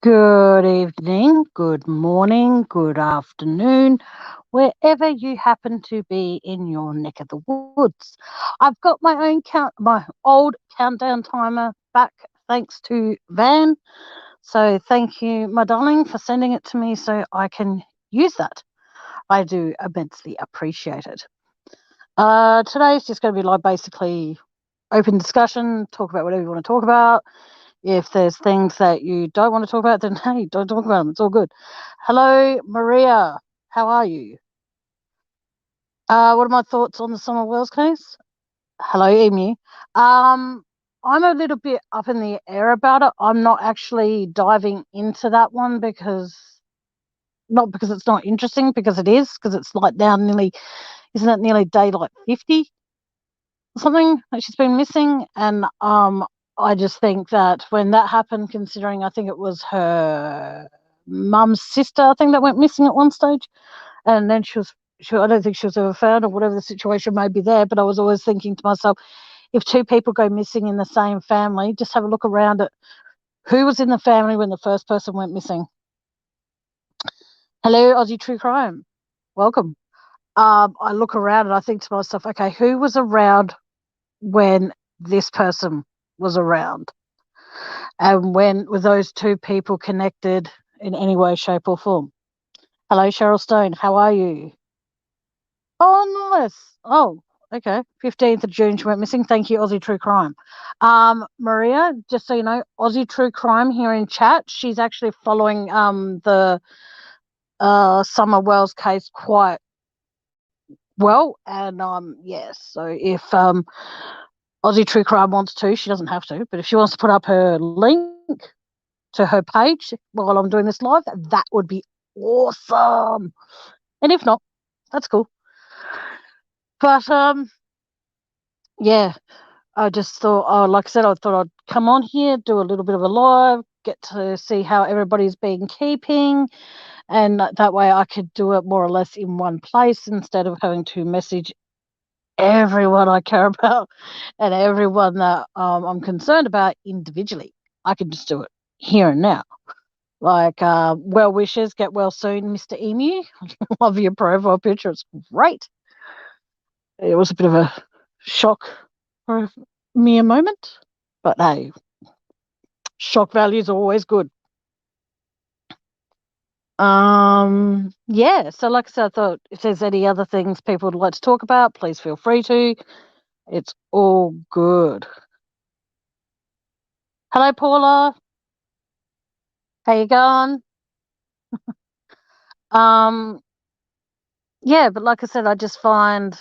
Good evening, good morning, good afternoon, wherever you happen to be in your neck of the woods. I've got my old countdown timer back thanks to Van. So thank you, my darling, for sending it to me so I can use that. I do immensely appreciate it. Today's just going to be like basically open discussion, talk about whatever you want to talk about. If there's things that you don't want to talk about, then hey, don't talk about them. It's all good. Hello, Maria. How are you? What are my thoughts on the Summer Wells case? Hello, Emu. Um, I'm a little bit up in the air about it. I'm not actually diving into that one not because it's not interesting, because it is, because it's like now nearly, isn't it nearly day like 50 or something that she's been missing? And I just think that when that happened, considering I think it was her mum's sister, I think that went missing at one stage, and then I don't think she was ever found, or whatever the situation may be there. But I was always thinking to myself, if two people go missing in the same family, just have a look around at who was in the family when the first person went missing. Hello, Aussie True Crime. Welcome. I look around and I think to myself, okay, who was around when this person was around? And when were those two people connected in any way, shape, or form? Hello, Cheryl Stone. How are you? Oh, nice. Oh, okay. 15th of June, she went missing. Thank you, Aussie True Crime. Maria, just so you know, Aussie True Crime here in chat. She's actually following the Summer Wells case quite well. And yes, so if Aussie True Crime wants to, she doesn't have to, but if she wants to put up her link to her page while I'm doing this live, that would be awesome. And if not, that's cool. But yeah, I just thought, like I said, I thought I'd come on here, do a little bit of a live, get to see how everybody's been keeping, and that way I could do it more or less in one place instead of having to message everyone I care about and everyone that I'm concerned about individually. I can just do it here and now. Like, well wishes, get well soon, Mr. Emu. Love your profile picture. It's great. It was a bit of a shock for me a moment, but hey, shock value is always good. Yeah, so like I said, I thought if there's any other things people would like to talk about, please feel free to. It's all good. Hello, Paula. How you going? Um, yeah, but like I said, I just find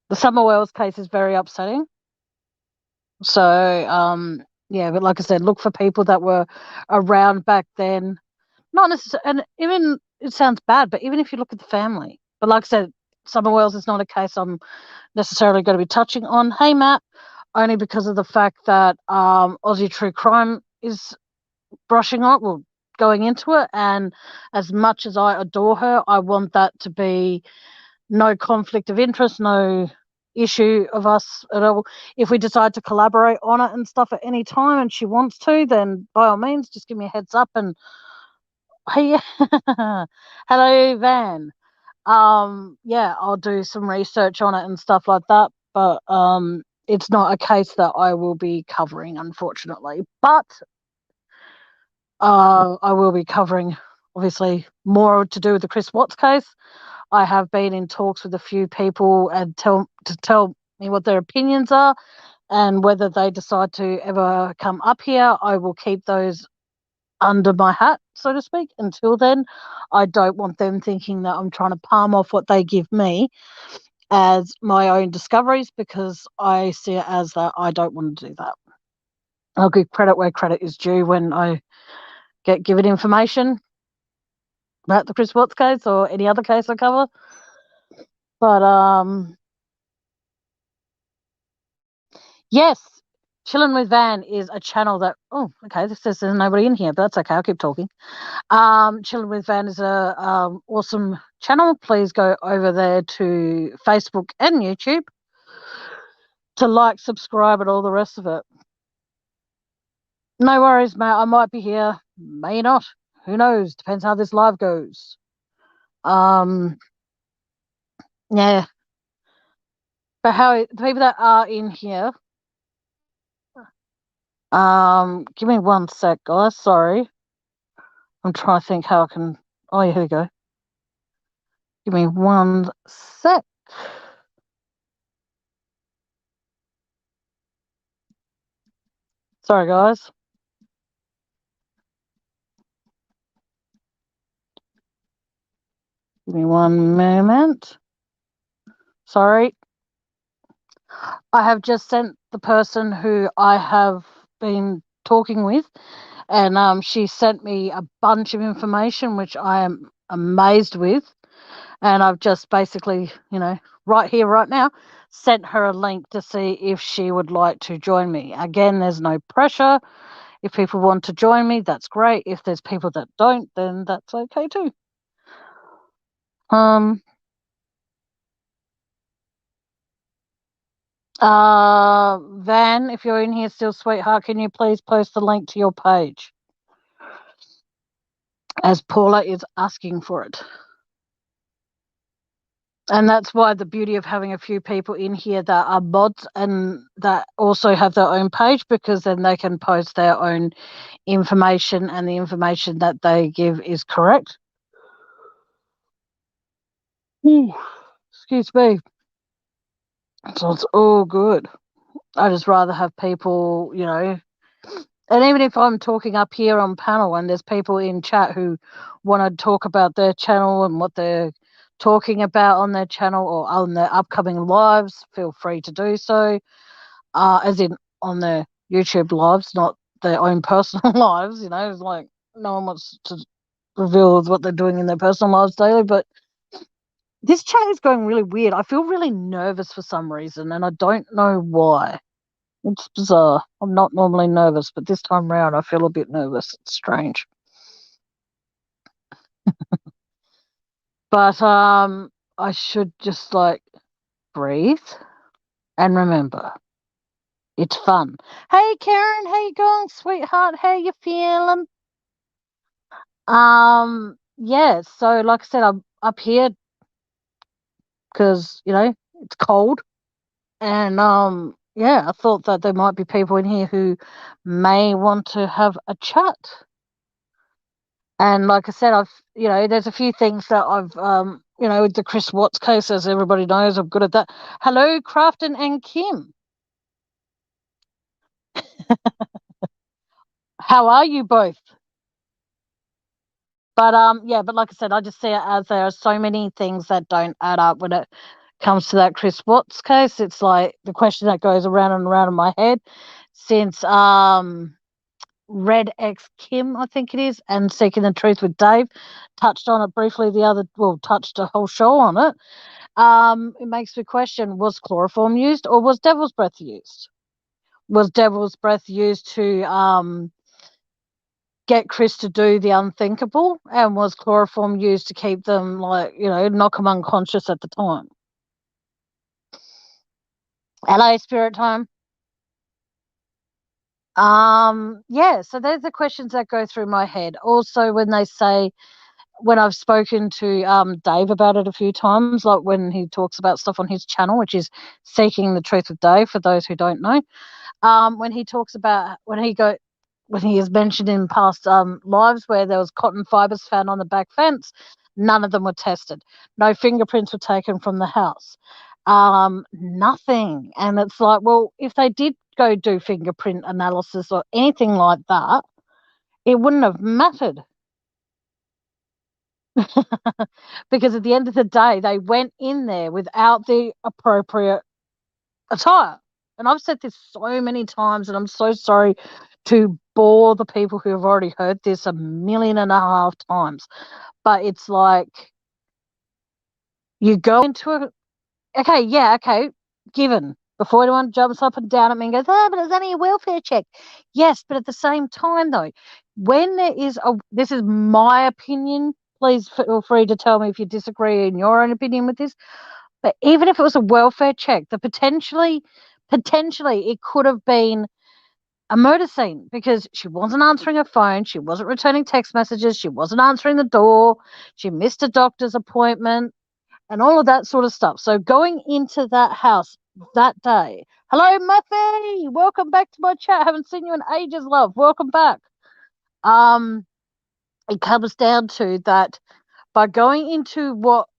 the Summer Wells case is very upsetting. So, yeah, but like I said, look for people that were around back then. Not necessarily, and even it sounds bad, but even if you look at the family, but like I said, Summer Wells is not a case I'm necessarily going to be touching on. Hey, Matt, only because of the fact that Aussie True Crime is brushing on, well, going into it, and as much as I adore her, I want that to be no conflict of interest, no issue of us at all. If we decide to collaborate on it and stuff at any time and she wants to, then by all means, just give me a heads up. And hey, hello, Van. Yeah, I'll do some research on it and stuff like that. But it's not a case that I will be covering, unfortunately. But I will be covering, obviously, more to do with the Chris Watts case. I have been in talks with a few people and tell me what their opinions are, and whether they decide to ever come up here, I will keep those under my hat, so to speak. Until then, I don't want them thinking that I'm trying to palm off what they give me as my own discoveries, because I see it as that I don't want to do that. I'll give credit where credit is due when I get given information about the Chris Watts case or any other case I cover. But yes, Chillin' with Van is a channel that, oh, okay, this says there's nobody in here, but that's okay, I'll keep talking. Chillin' with Van is a awesome channel. Please go over there to Facebook and YouTube to like, subscribe, and all the rest of it. No worries, mate. I might be here, may not. Who knows? Depends how this live goes. Um, yeah. But how the people that are in here, give me one sec, guys. Sorry. I'm trying to think how I can. Oh, yeah, here we go. Give me one sec. Sorry, guys. Give me one moment. Sorry. I have just sent the person who I have been talking with, and she sent me a bunch of information, which I am amazed with. And I've just basically, right here, right now, sent her a link to see if she would like to join me. Again, there's no pressure. If people want to join me, that's great. If there's people that don't, then that's okay too. Van, if you're in here still, sweetheart, can you please post the link to your page? As Paula is asking for it. And that's why the beauty of having a few people in here that are mods and that also have their own page, because then they can post their own information and the information that they give is correct. Ooh, excuse me. So it's all good. I just rather have people, and even if I'm talking up here on panel and there's people in chat who want to talk about their channel and what they're talking about on their channel or on their upcoming lives, feel free to do so. As in on their YouTube lives, not their own personal lives. It's like no one wants to reveal what they're doing in their personal lives daily. But this chat is going really weird. I feel really nervous for some reason, and I don't know why. It's bizarre. I'm not normally nervous, but this time round I feel a bit nervous. It's strange. But I should just breathe and remember it's fun. Hey Karen, how you going, sweetheart? How you feeling? Yeah, so like I said, I'm up here because, it's cold. And yeah, I thought that there might be people in here who may want to have a chat. And like I said, there's a few things that I've, with the Chris Watts case, as everybody knows, I'm good at that. Hello, Crafton and Kim. How are you both? But but like I said, I just see it as there are so many things that don't add up when it comes to that Chris Watts case. It's like the question that goes around and around in my head since Red X Kim, I think it is, and Seeking the Truth with Dave touched on it briefly touched a whole show on it. It makes me question, was chloroform used or was devil's breath used? Was devil's breath used to get Chris to do the unthinkable, and was chloroform used to keep them knock them unconscious at the time? Hello, Spirit Time. Yeah, so there's the questions that go through my head. Also, when I've spoken to Dave about it a few times, like when he talks about stuff on his channel, which is Seeking the Truth with Dave, for those who don't know, when he talks about when he has mentioned in past lives where there was cotton fibers found on the back fence, none of them were tested. No fingerprints were taken from the house. Nothing. And it's like, well, if they did go do fingerprint analysis or anything like that, it wouldn't have mattered. Because at the end of the day, they went in there without the appropriate attire. And I've said this so many times, and I'm so sorry to bore the people who have already heard this 1.5 million times. But it's like, you go into a, given, before anyone jumps up and down at me and goes, but it's only a welfare check. Yes, but at the same time, though, when this is my opinion, please feel free to tell me if you disagree in your own opinion with this, but even if it was a welfare check, potentially it could have been a murder scene because she wasn't answering her phone, she wasn't returning text messages, she wasn't answering the door, she missed a doctor's appointment, and all of that sort of stuff. So going into that house that day, hello, Muffy, welcome back to my chat. Haven't seen you in ages, love. Welcome back. It comes down to that by going into what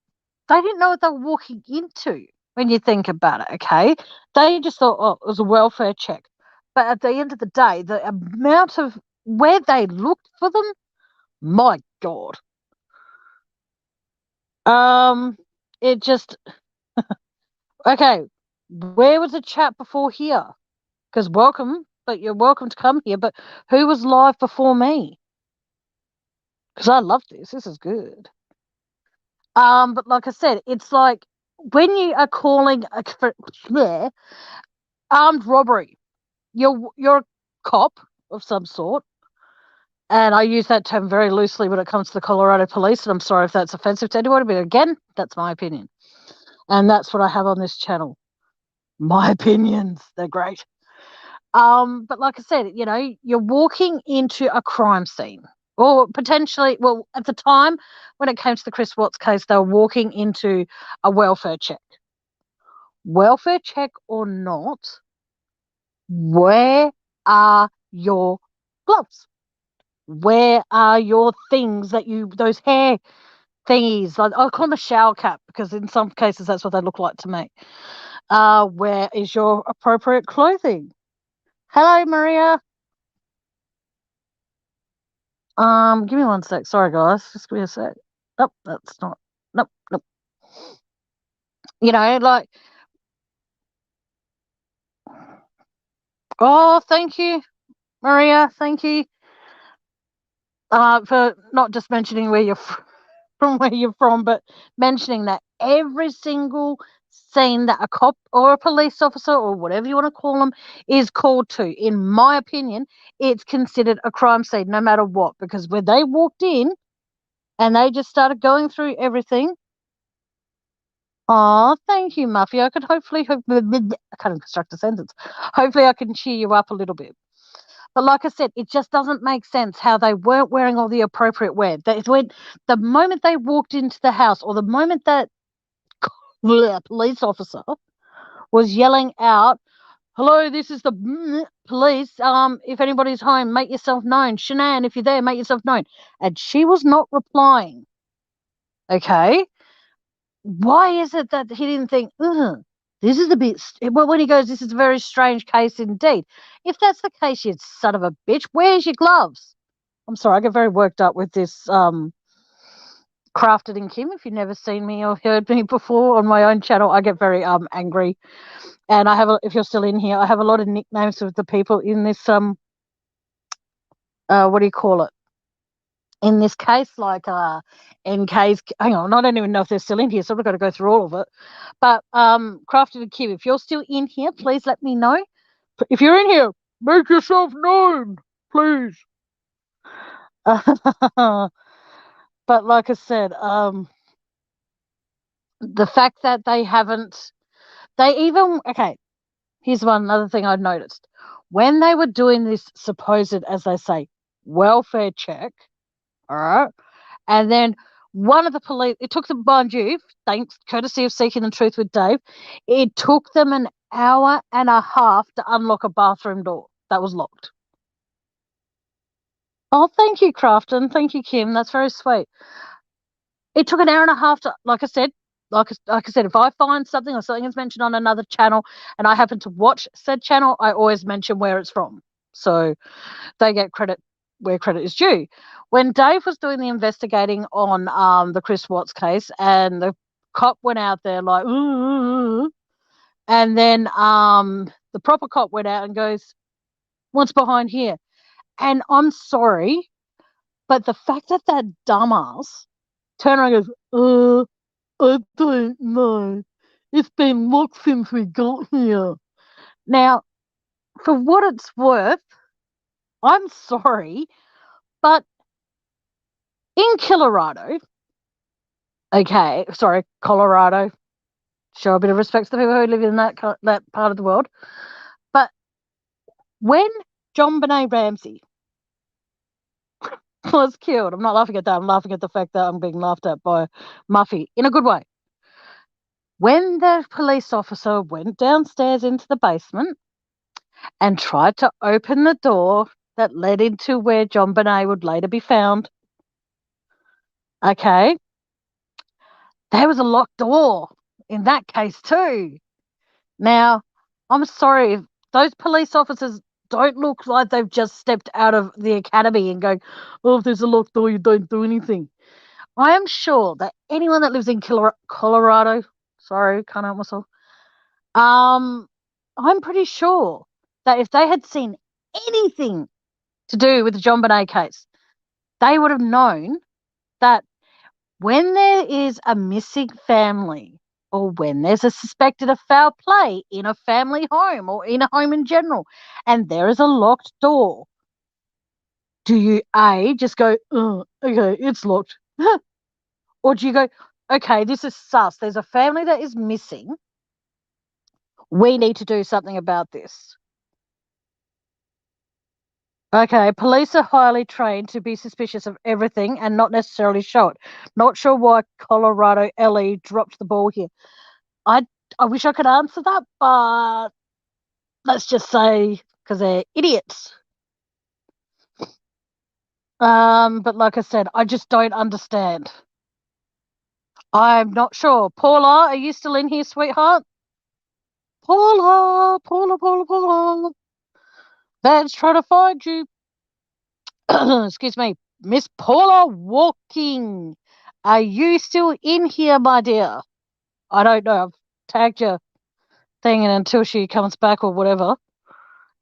they didn't know what they were walking into when you think about it, okay? They just thought, oh, it was a welfare check. But at the end of the day, the amount of where they looked for them, my God. It just, okay, where was the chat before here? Because welcome, but you're welcome to come here. But who was live before me? Because I love this. This is good. But like I said, it's like when you are calling a armed robbery, you're a cop of some sort, and I use that term very loosely when it comes to the Colorado police. And I'm sorry if that's offensive to anyone, but again, that's my opinion, and that's what I have on this channel. My opinions, they're great. But like I said, you know, you're walking into a crime scene, or potentially, well, at the time when it came to the Chris Watts case, they were walking into a welfare check. Welfare check or not, where are your gloves? Where are your things that those hair thingies? I call them a shower cap because in some cases that's what they look like to me. Where is your appropriate clothing? Hello, Maria. Give me one sec. Sorry, guys. Just give me a sec. Nope, that's not. Nope, nope. You know, like. Oh, thank you, Maria. Thank you. For not just mentioning where you're from, where you're from, but mentioning that every single scene that a cop or a police officer or whatever you want to call them is called to, in my opinion, it's considered a crime scene no matter what. Because when they walked in and they just started going through everything. Oh, thank you, Muffy. I could hopefully, I can't construct a sentence. Hopefully, I can cheer you up a little bit. But like I said, it just doesn't make sense how they weren't wearing all the appropriate wear. When the moment they walked into the house, or the moment that police officer was yelling out, "Hello, this is the police. If anybody's home, make yourself known. Shanann, if you're there, make yourself known." And she was not replying. Okay. Why is it that he didn't think, this is a bit, well, when he goes, this is a very strange case indeed. If that's the case, you son of a bitch, where's your gloves? I'm sorry, I get very worked up with this Crafted in Kim. If you've never seen me or heard me before on my own channel, I get very angry. And I have, if you're still in here, I have a lot of nicknames of the people in this, what do you call it? In this case, like NK's, hang on, I don't even know if they're still in here, so we've got to go through all of it. But Crafted and Kim, if you're still in here, please let me know. If you're in here, make yourself known, please. But like I said, the fact that they haven't, okay, here's another thing I've noticed. When they were doing this supposed, as they say, welfare check, all right, and then one of the police, it took them, mind you, thanks, courtesy of Seeking the Truth with Dave, it took them an hour and a half to unlock a bathroom door that was locked. Oh, thank you, Crafton. Thank you, Kim. That's very sweet. It took an hour and a half to, like I said, if I find something or something is mentioned on another channel and I happen to watch said channel, I always mention where it's from. So they get credit where credit is due. When Dave was doing the investigating on the Chris Watts case, and the cop went out there like, ooh, and then the proper cop went out and goes, "What's behind here?" And I'm sorry, but the fact that that dumbass turned around and goes, I don't know. It's been locked since we got here. Now, for what it's worth, I'm sorry, but in Colorado, Colorado, show a bit of respect to the people who live in that part of the world. But when JonBenet Ramsey was killed. I'm not laughing at that. I'm laughing at the fact that I'm being laughed at by Muffy in a good way. When the police officer went downstairs into the basement and tried to open the door that led into where JonBenet would later be found, okay, there was a locked door in that case too. Now, I'm sorry, if those police officers don't look like they've just stepped out of the academy and going, oh, if there's a locked door, you don't do anything. I am sure that anyone that lives in Colorado, sorry, can't help myself, I'm pretty sure that if they had seen anything to do with the JonBenet case, they would have known that when there is a missing family or when there's a suspected of foul play in a family home or in a home in general and there is a locked door, do you A, just go, oh, okay, it's locked? Or do you go, okay, this is sus. There's a family that is missing. We need to do something about this. Okay, police are highly trained to be suspicious of everything and not necessarily show it. Not sure why Colorado LE dropped the ball here. I wish I could answer that, but let's just say because they're idiots. But like I said, I just don't understand. I'm not sure. Paula, are you still in here, sweetheart? Paula. Van's trying to find you. Excuse me. Miss Paula Walking. Are you still in here, my dear? I don't know. I've tagged your thing, and until she comes back or whatever,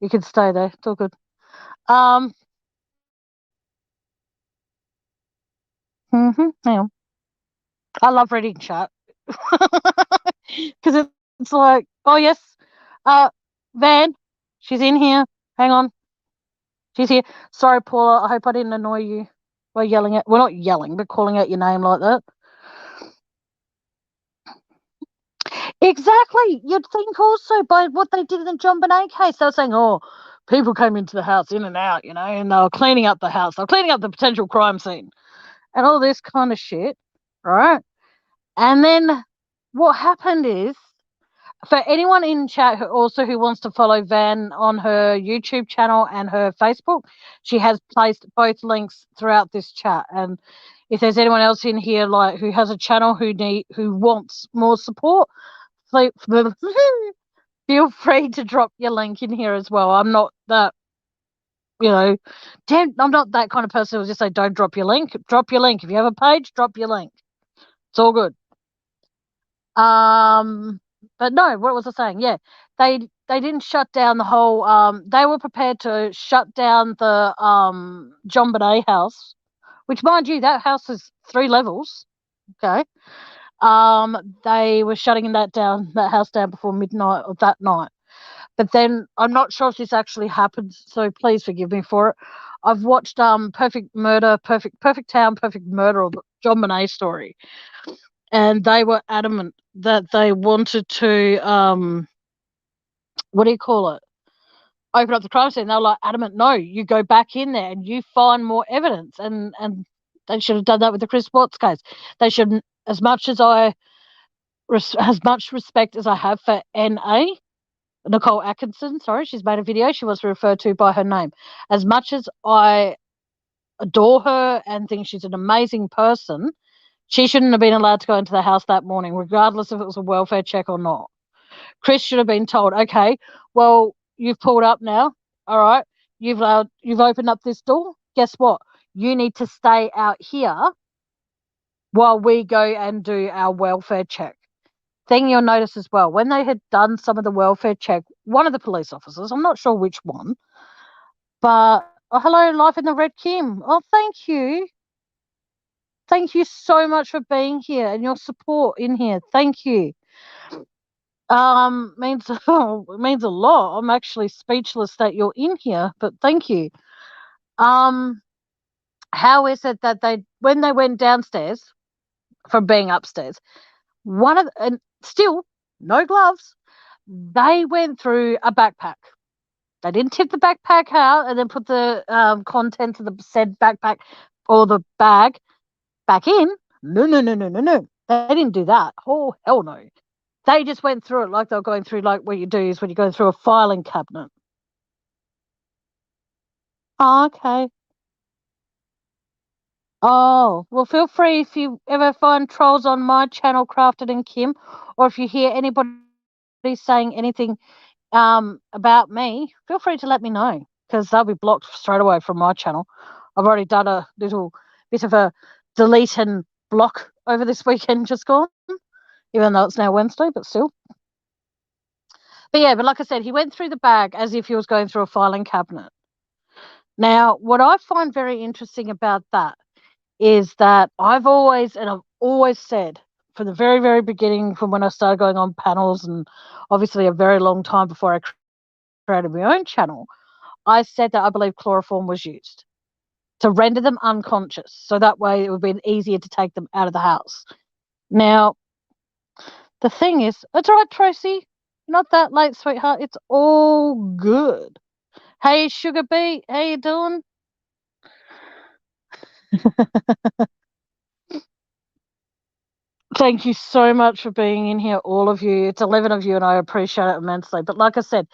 you can stay there. It's all good. Yeah. I love reading chat because it's like, oh yes, Van, she's in here. Hang on, she's here. Sorry, Paula. I hope I didn't annoy you by yelling at. Well, not yelling, but calling out your name like that. Exactly. You'd think also by what they did in the JonBenet case, they were saying, oh, people came into the house in and out, and they were cleaning up the house. They were cleaning up the potential crime scene and all this kind of shit, right? And then what happened is, for anyone in chat who wants to follow Van on her YouTube channel and her Facebook, she has placed both links throughout this chat. And if there's anyone else in here who has a channel who wants more support, feel free to drop your link in here as well. I'm not that, I'm not that kind of person who'll just say don't drop your link. Drop your link. If you have a page, drop your link. It's all good. But no, what was I saying? Yeah, they didn't shut down the whole. They were prepared to shut down the JonBenet house, which, mind you, that house is 3 levels. Okay. They were shutting that house down before midnight of that night. But then I'm not sure if this actually happened, so please forgive me for it. I've watched Perfect Murder, Perfect Town, Perfect Murder, or the JonBenet story, and they were adamant that they wanted to what do you call it? Open up the crime scene. They were like adamant, no, you go back in there and you find more evidence, and they should have done that with the Chris Watts case. They should, as much respect as I have for NA, Nicole Atkinson, sorry, she's made a video. She was referred to by her name. As much as I adore her and think she's an amazing person, she shouldn't have been allowed to go into the house that morning, regardless if it was a welfare check or not. Chris should have been told, okay, well, you've pulled up now. All right, you've opened up this door. Guess what? You need to stay out here while we go and do our welfare check. Thing you'll notice as well, when they had done some of the welfare check, one of the police officers, I'm not sure which one, but hello, Life in the Red Kim. Oh, thank you. Thank you so much for being here and your support in here. Thank you. Means it means a lot. I'm actually speechless that you're in here, but thank you. How is it that when they went downstairs from being upstairs, and still no gloves, they went through a backpack. They didn't tip the backpack out and then put the contents of the said backpack or the bag back in. No. They didn't do that. Oh, hell no. They just went through it like they were going through, like what you do is when you go through a filing cabinet. Oh, okay. Oh, well, feel free if you ever find trolls on my channel, Crafted and Kim, or if you hear anybody saying anything about me, feel free to let me know because they'll be blocked straight away from my channel. I've already done a little bit of a delete and block over this weekend just gone, even though it's now Wednesday, but still. But yeah, but like I said, he went through the bag as if he was going through a filing cabinet. Now, what I find very interesting about that is that I've always said from the very, very beginning, from when I started going on panels and obviously a very long time before I created my own channel, I said that I believe chloroform was used to render them unconscious. So that way it would be easier to take them out of the house. Now, the thing is, it's all right, Tracy. Not that late, sweetheart. It's all good. Hey, Sugar Bee, how you doing? Thank you so much for being in here, all of you. It's 11 of you, and I appreciate it immensely. But like I said,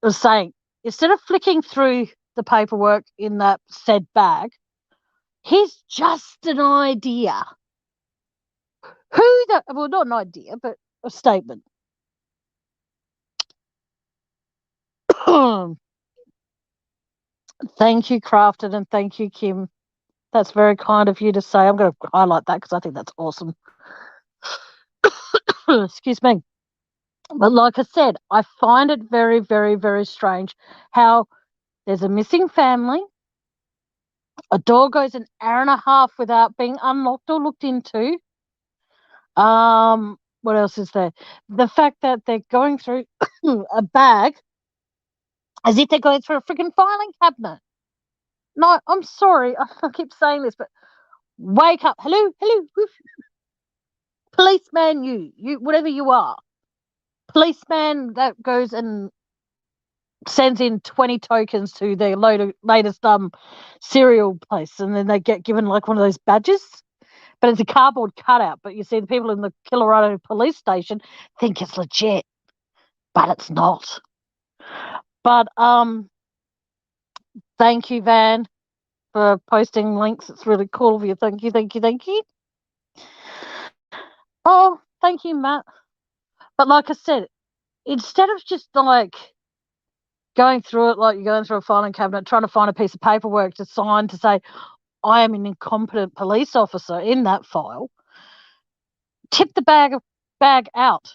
I was saying, instead of flicking through the paperwork in that said bag, here's just an idea. Well, not an idea, but a statement. Thank you, Crafted, and thank you, Kim. That's very kind of you to say. I'm going to highlight that because I think that's awesome. Excuse me. But like I said, I find it very, very, very strange how there's a missing family. A door goes an hour and a half without being unlocked or looked into. What else is there? The fact that they're going through a bag as if they're going through a freaking filing cabinet. No, I'm sorry. I keep saying this, but wake up. Hello. Policeman, you, whatever you are. Policeman that goes and sends in 20 tokens to their latest cereal place, and then they get given like one of those badges. But it's a cardboard cutout. But you see, the people in the Colorado police station think it's legit, but it's not. But thank you, Van, for posting links. It's really cool of you. Thank you. Oh, thank you, Matt. But like I said, instead of just like going through it like you're going through a filing cabinet, trying to find a piece of paperwork to sign to say, I am an incompetent police officer in that file, tip the bag out.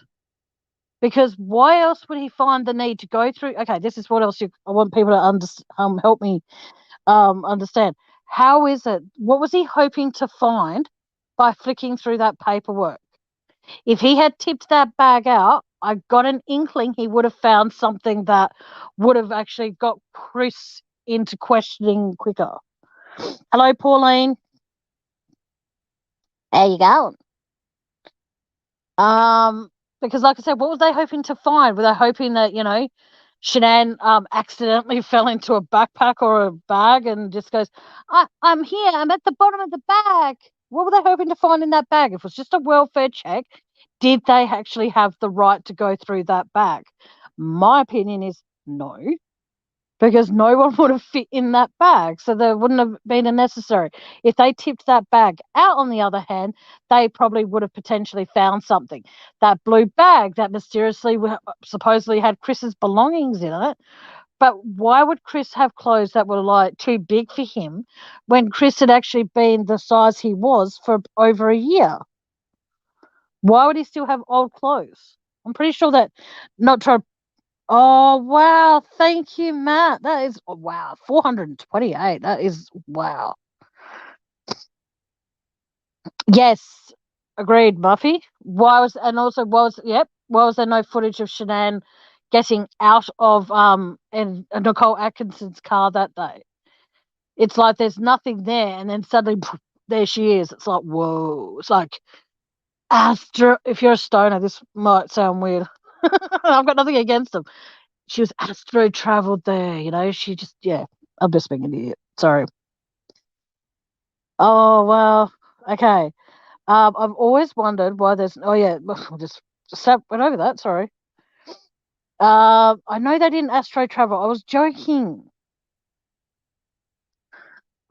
Because why else would he find the need to go through? Okay, this is what else I want people to help me understand. How is it? What was he hoping to find by flicking through that paperwork? If he had tipped that bag out, I got an inkling he would have found something that would have actually got Chris into questioning quicker. Hello, Pauline. How you going? Because like I said, what was they hoping to find? Were they hoping that, Shanann accidentally fell into a backpack or a bag and just goes, I'm here, I'm at the bottom of the bag. What were they hoping to find in that bag? If it was just a welfare check, did they actually have the right to go through that bag? My opinion is no, because no one would have fit in that bag, so there wouldn't have been a necessary. If they tipped that bag out, on the other hand, they probably would have potentially found something. That blue bag that mysteriously supposedly had Chris's belongings in it, but why would Chris have clothes that were like too big for him when Chris had actually been the size he was for over a year? Why would he still have old clothes? I'm pretty sure that, not trying. Oh, wow. Thank you, Matt. That is, wow, 428. That is, wow. Yes, agreed, Muffy. Why was there no footage of Shanann getting out of in Nicole Atkinson's car that day? It's like there's nothing there, and then suddenly there she is. It's like, whoa. It's like, Astra, if you're a stoner, this might sound weird. I've got nothing against them. she was astro traveled there, she just, yeah, I'm just being an idiot. Sorry. Oh, well, okay. I've always wondered why there's, oh yeah, just went over that, sorry. I know they didn't astro travel. I was joking.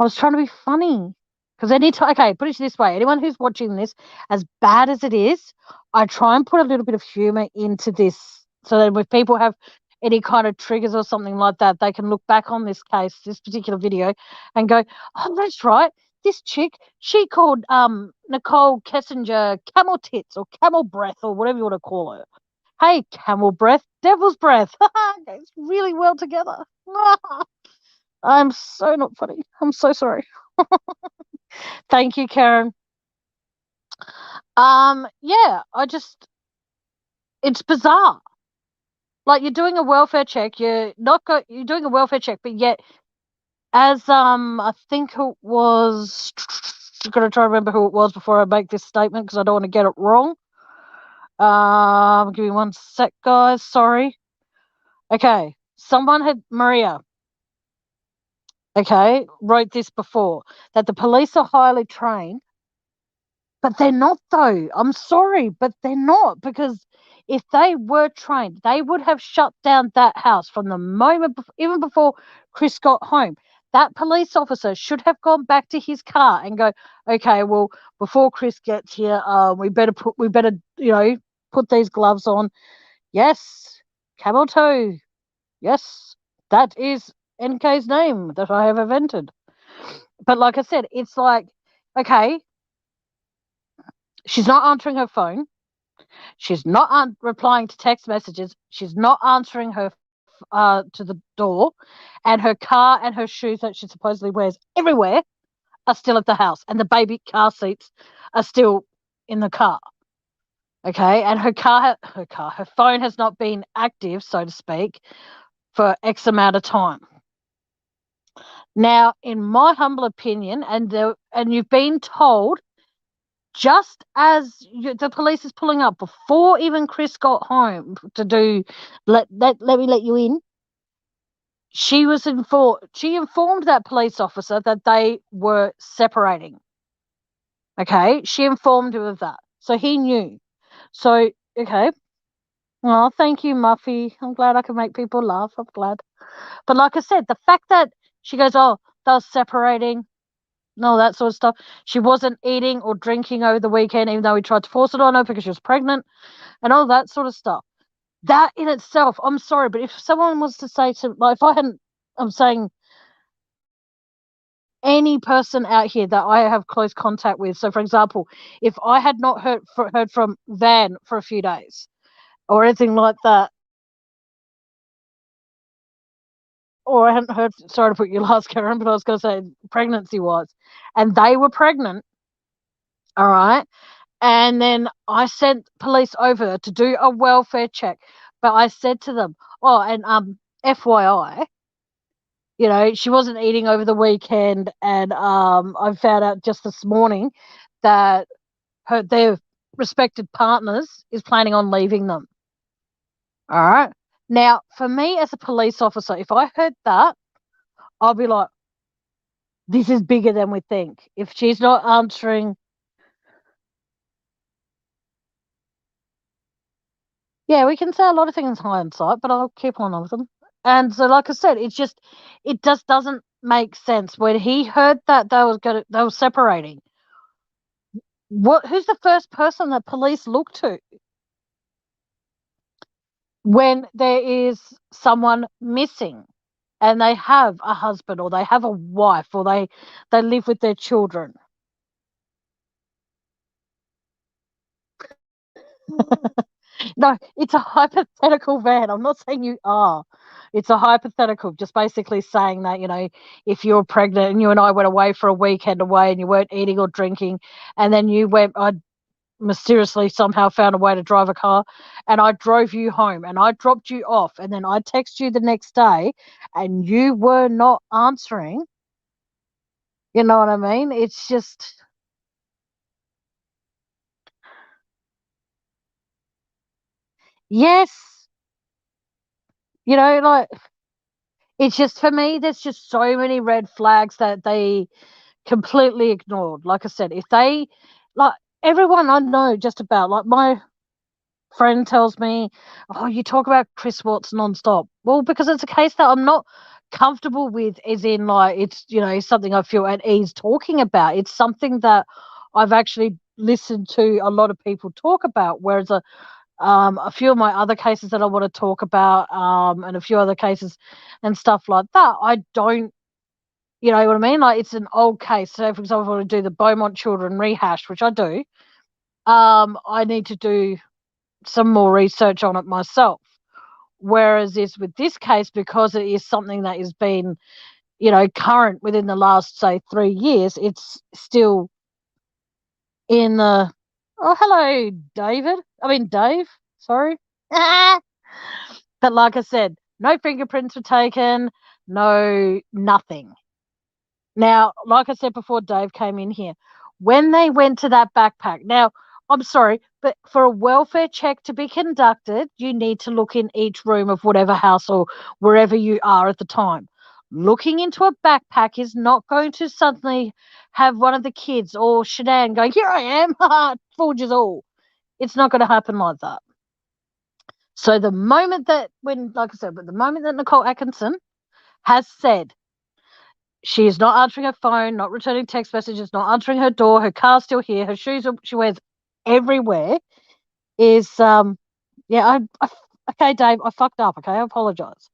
I was trying to be funny. Because anytime, okay, put it this way, anyone who's watching this, as bad as it is, I try and put a little bit of humor into this so that if people have any kind of triggers or something like that, they can look back on this case, this particular video, and go, oh, that's right. This chick, she called Nicole Kessinger camel tits or camel breath or whatever you want to call her. Hey, camel breath, devil's breath. It's really well together. I'm so not funny. I'm so sorry. Thank you, Karen. Yeah, it's bizarre. Like you're doing a welfare check, you're doing a welfare check, but yet as I think it was I'm gonna try to remember who it was before I make this statement because I don't want to get it wrong. Give me one sec, guys. Sorry. Okay. Someone had Maria, okay, wrote this before that the police are highly trained. But they're not, though. I'm sorry, but they're not because if they were trained, they would have shut down that house from the moment, even before Chris got home. That police officer should have gone back to his car and go, okay, well, before Chris gets here, we better, put these gloves on. Yes, camel toe. Yes, that is NK's name that I have invented. But like I said, it's like, okay, she's not answering her phone. She's not replying to text messages. She's not answering her to the door, and her car and her shoes that she supposedly wears everywhere are still at the house, and the baby car seats are still in the car. Okay, and her phone has not been active, so to speak, for X amount of time. Now, in my humble opinion, and you've been told just as the police is pulling up before even Chris got home to do let me let you in, she informed that police officer that they were separating. Okay, she informed him of that, so he knew. So okay, well, thank you, Muffy. I'm glad I can make people laugh. I'm glad. But like I said, the fact that she goes, oh, they were separating, no, that sort of stuff. She wasn't eating or drinking over the weekend, even though we tried to force it on her because she was pregnant and all that sort of stuff. That in itself, I'm sorry, but if someone was to say to, like, if I hadn't, I'm saying any person out here that I have close contact with. So, for example, if I had not heard from Van for a few days or anything like that, or I hadn't heard, sorry to put you last, Karen, but I was going to say pregnancy wise, and they were pregnant, all right, and then I sent police over to do a welfare check, but I said to them, oh, and FYI, she wasn't eating over the weekend, and I found out just this morning that their respected partners is planning on leaving them. All right. Now, for me as a police officer, if I heard that, I'll be like, this is bigger than we think. If she's not answering, yeah, we can say a lot of things in hindsight, but I'll keep on with them. And so, like I said, it just doesn't make sense. When he heard that they were separating, who's the first person that police look to when there is someone missing and they have a husband or they have a wife or they live with their children? No, it's a hypothetical, Van. I'm not saying you are. It's a hypothetical, just basically saying that, if you're pregnant and you and I went away for a weekend away and you weren't eating or drinking, and then I mysteriously somehow found a way to drive a car and I drove you home and I dropped you off and then I text you the next day and you were not answering, you know what I mean? It's just, yes, Like, it's just, for me, there's just so many red flags that they completely ignored. Like I said, if they, like, everyone I know just about, like, my friend tells me, "Oh, you talk about Chris Watts nonstop." Well, because it's a case that I'm not comfortable with, as in, like, it's, something I feel at ease talking about. It's something that I've actually listened to a lot of people talk about, whereas a few of my other cases that I want to talk about, and a few other cases and stuff like that, I don't, you know what I mean? Like, it's an old case. So, for example, if I want to do the Beaumont children rehash, which I do, I need to do some more research on it myself. Whereas is with this case, because it is something that has been, current within the last, say, 3 years, it's still in the. Oh, hello, David. I mean, Dave. Sorry. But like I said, no fingerprints were taken, no nothing. Now, like I said before Dave came in here, when they went to that backpack, now, I'm sorry, but for a welfare check to be conducted, you need to look in each room of whatever house or wherever you are at the time. Looking into a backpack is not going to suddenly have one of the kids or Shanann going, "Here I am, fooled you all." It's not going to happen like that. So the moment that, like I said, but the moment that Nicole Atkinson has said she is not answering her phone, not returning text messages, not answering her door, her car's still here, her shoes she wears everywhere, is yeah, okay, Dave, I fucked up, okay, I apologize.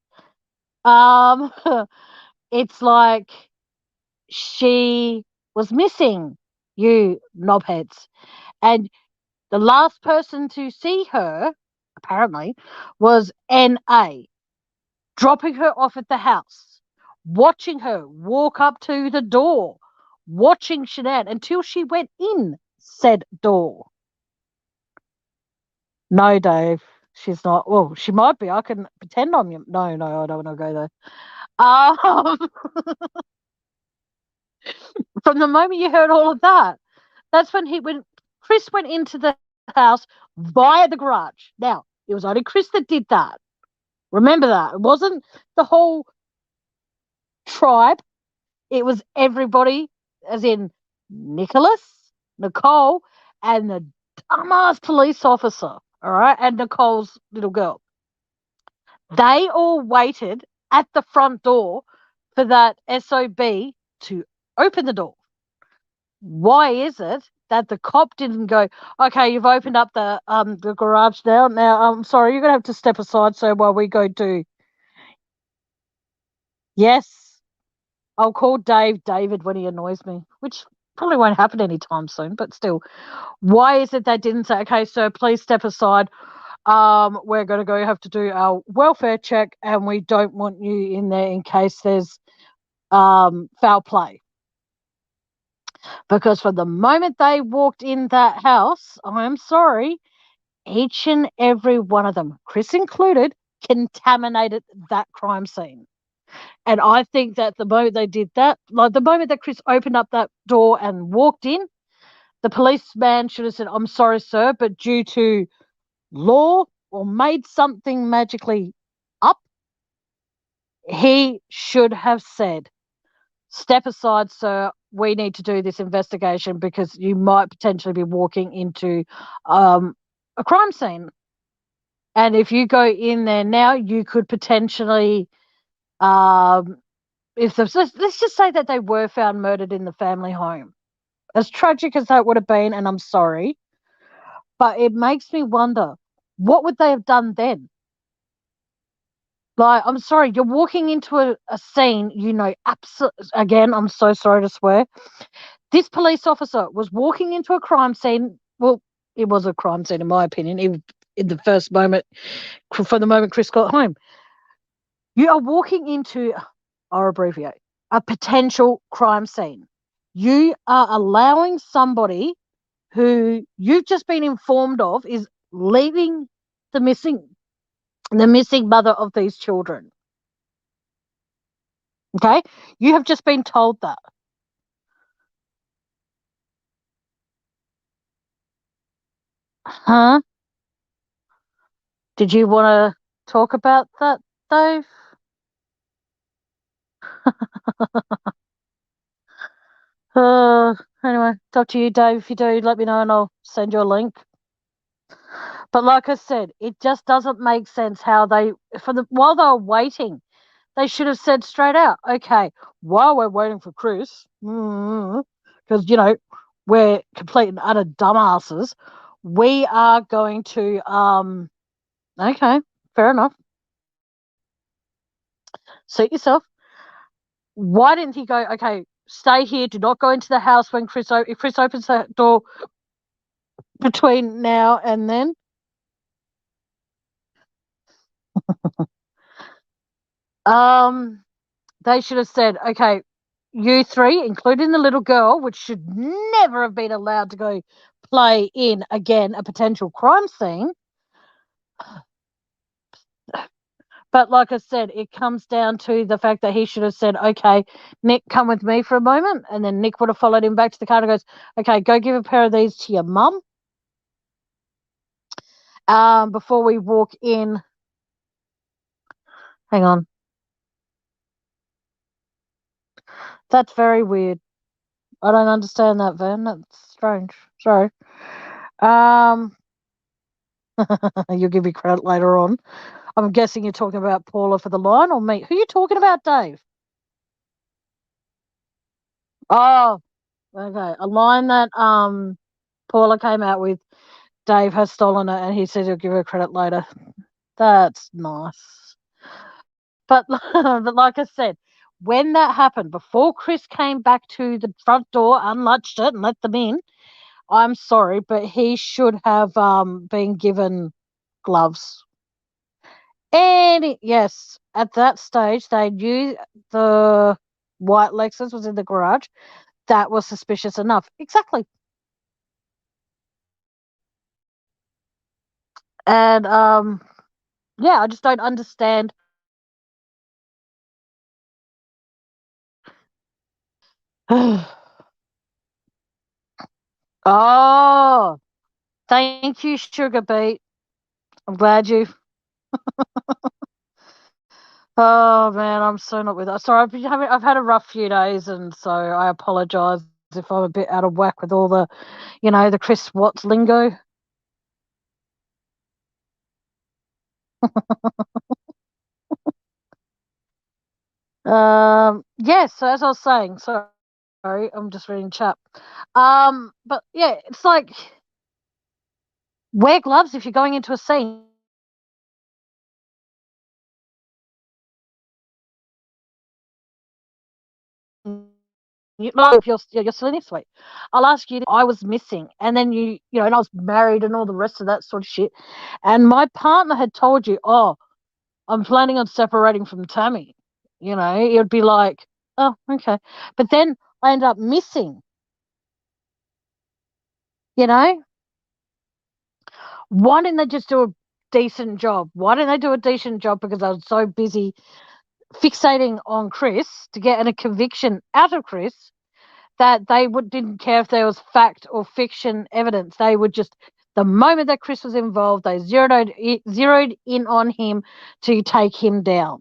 Um it's like she was missing, you knobheads. And the last person to see her, apparently, was NA, dropping her off at the house, watching her walk up to the door, watching Shanann until she went in said door. No, Dave, she's not. Well, she might be. I can pretend I'm you. No, I don't want to go there. Um, from the moment you heard all of that, that's when Chris went into the house via the garage. Now, it was only Chris that did that. Remember that. It wasn't the whole tribe. It was everybody, as in Nicholas, Nicole, and the dumbass police officer, all right, and Nicole's little girl. They all waited at the front door for that SOB to open the door. Why is it that the cop didn't go, "Okay, you've opened up the garage now. Now, I'm sorry, you're gonna have to step aside, so while we go do." Yes, I'll call David when he annoys me, which probably won't happen anytime soon, but still. Why is it they didn't say, "Okay, sir, please step aside. We're going to go have to do our welfare check, and we don't want you in there in case there's foul play." Because from the moment they walked in that house, I'm sorry, each and every one of them, Chris included, contaminated that crime scene. And I think that the moment they did that, like the moment that Chris opened up that door and walked in, the policeman should have said, "I'm sorry, sir, but due to law," or made something magically up, he should have said, "Step aside, sir. We need to do this investigation because you might potentially be walking into a crime scene. And if you go in there now, you could potentially, let's just say that they were found murdered in the family home. As tragic as that would have been, and I'm sorry, but it makes me wonder, what would they have done then? Like, I'm sorry, you're walking into a scene, again, I'm so sorry to swear. This police officer was walking into a crime scene. Well, it was a crime scene, in my opinion, even in the first moment, from the moment Chris got home. You are walking into, I'll abbreviate, a potential crime scene. You are allowing somebody who you've just been informed of is leaving the missing mother of these children. Okay? You have just been told that. Huh? Did you want to talk about that, Dave? Anyway, talk to you, Dave. If you do, let me know and I'll send you a link. But like I said, it just doesn't make sense how they, while they were waiting, they should have said straight out, okay, while we're waiting for Chris, because, we're complete and utter dumbasses, we are going to, okay, fair enough. Suit yourself. Why didn't he go, okay, stay here, do not go into the house when if Chris opens the door between now and then? They should have said, okay, you three, including the little girl, which should never have been allowed to go play in, again, a potential crime scene. But like I said, it comes down to the fact that he should have said, okay, Nick, come with me for a moment. And then Nick would have followed him back to the car and goes, okay, go give a pair of these to your mum. Before we walk in. Hang on. That's very weird. I don't understand that, Van. That's strange. Sorry. You'll give me credit later on. I'm guessing you're talking about Paula for the line or me. Who are you talking about, Dave? Oh, okay. A line that Paula came out with. Dave has stolen it and he said he'll give her credit later. That's nice. But, but like I said, when that happened, before Chris came back to the front door, unlatched it and let them in, I'm sorry, but he should have been given gloves. And yes, at that stage, they knew the white Lexus was in the garage. That was suspicious enough. Exactly. And yeah, I just don't understand. Oh, thank you, Sugar Beet. I'm glad you. Oh man, I'm so not with us. Sorry, I've had a rough few days, and so I apologise if I'm a bit out of whack with all the, the Chris Watts lingo. Yeah. So as I was saying, sorry, I'm just reading chat. But yeah, it's like wear gloves if you're going into a scene. If you're still in this week, I'll ask you. I was missing, and then and I was married and all the rest of that sort of shit. And my partner had told you, oh, I'm planning on separating from Tammy. It would be like, oh, okay. But then I end up missing. Why didn't they just do a decent job? Why didn't they do a decent job? Because I was so busy fixating on Chris to get a conviction out of Chris that they didn't care if there was fact or fiction evidence. They would just, the moment that Chris was involved, they zeroed in on him to take him down.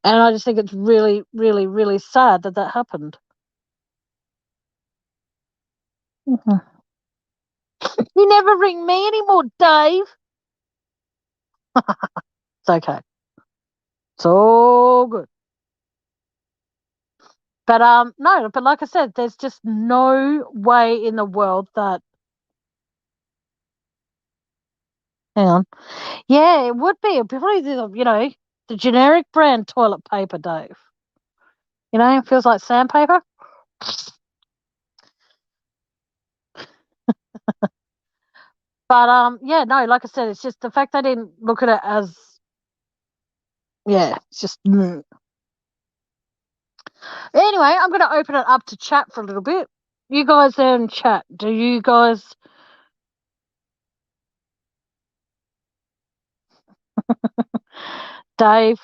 And I just think it's really, really, really sad that happened. Mm-hmm. You never ring me anymore, Dave. It's okay. It's all good. But no, but like I said, there's just no way in the world that. Hang on. Yeah, it would be. It'd be probably the generic brand toilet paper, Dave. It feels like sandpaper. But yeah, no, like I said, it's just the fact they didn't look at it as, yeah, it's just. Anyway, I'm going to open it up to chat for a little bit. You guys there in chat, do you guys? Dave,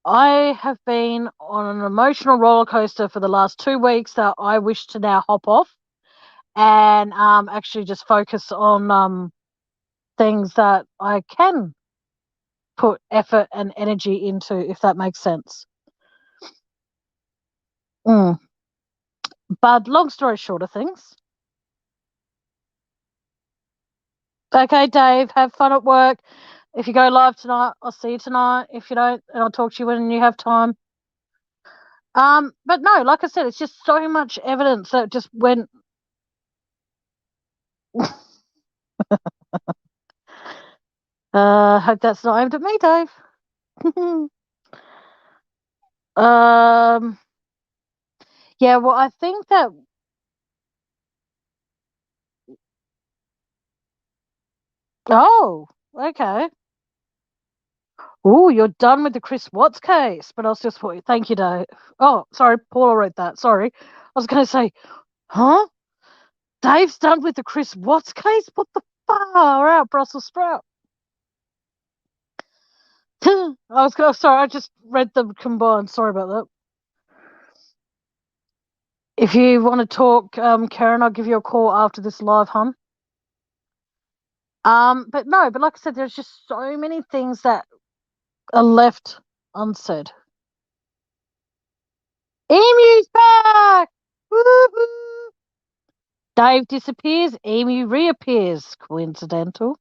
I have been on an emotional roller coaster for the last 2 weeks that I wish to now hop off and actually just focus on things that I can put effort and energy into, if that makes sense. But long story short of things. Okay, Dave, have fun at work. If you go live tonight, I'll see you tonight. If you don't, and I'll talk to you when you have time. But no, like I said, it's just so much evidence that just went. Hope that's not aimed at me, Dave. um, yeah, well, I think that. Oh, okay. Oh, you're done with the Chris Watts case, but I was just thank you, Dave. Oh, sorry, Paula wrote that. Sorry, I was going to say, huh? Dave's done with the Chris Watts case. What the far out, Brussels sprout? Sorry, I just read them combined. Sorry about that. If you want to talk, Karen, I'll give you a call after this live, hun. But no, but like I said, there's just so many things that are left unsaid. Emu's back! Woo-hoo! Dave disappears, Emu reappears. Coincidental.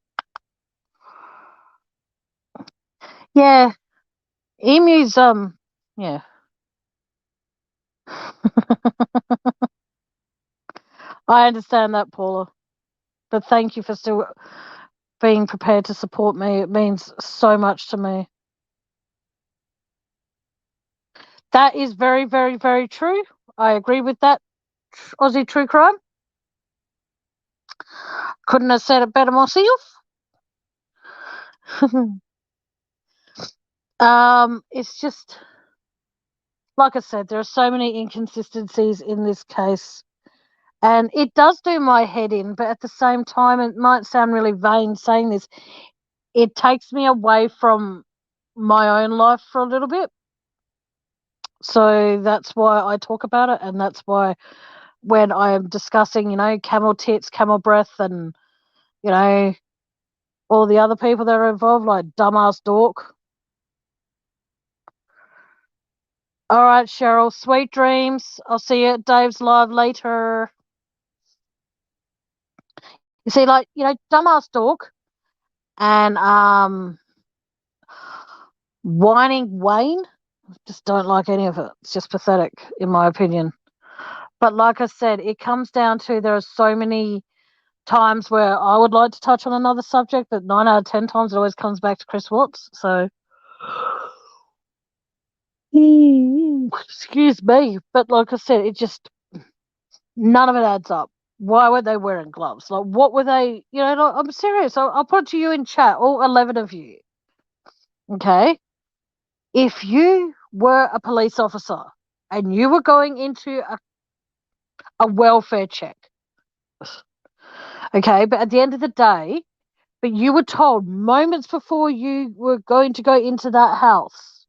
Yeah. Emu's yeah. I understand that, Paula. But thank you for still being prepared to support me. It means so much to me. That is very, very, very true. I agree with that, Aussie True Crime. Couldn't have said it better myself. It's just, like I said, there are so many inconsistencies in this case. And it does do my head in, but at the same time, it might sound really vain saying this. It takes me away from my own life for a little bit. So that's why I talk about it. And that's why when I am discussing, camel tits, camel breath, and, all the other people that are involved, like dumbass dork. All right, Cheryl, sweet dreams. I'll see you at Dave's live later. You see, like, dumbass dork and whining Wayne. Just don't like any of it. It's just pathetic, in my opinion. But like I said, it comes down to there are so many times where I would like to touch on another subject, but 9 out of 10 times it always comes back to Chris Watts. So, excuse me. But like I said, it just, none of it adds up. Why were they wearing gloves? Like, what were they, I'm serious. I'll put it to you in chat, all 11 of you. Okay? If you were a police officer and you were going into a welfare check, okay, but at the end of the day, but you were told moments before you were going to go into that house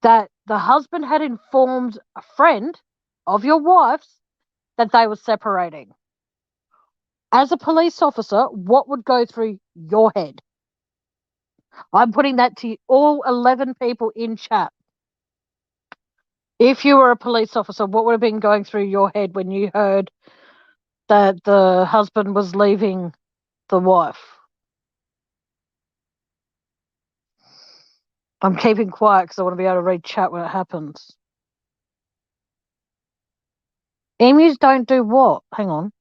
that the husband had informed a friend of your wife's that they were separating. As a police officer, what would go through your head? I'm putting that to all 11 people in chat. If you were a police officer, what would have been going through your head when you heard that the husband was leaving the wife? I'm keeping quiet because I want to be able to read chat when it happens. Emus don't do what? Hang on.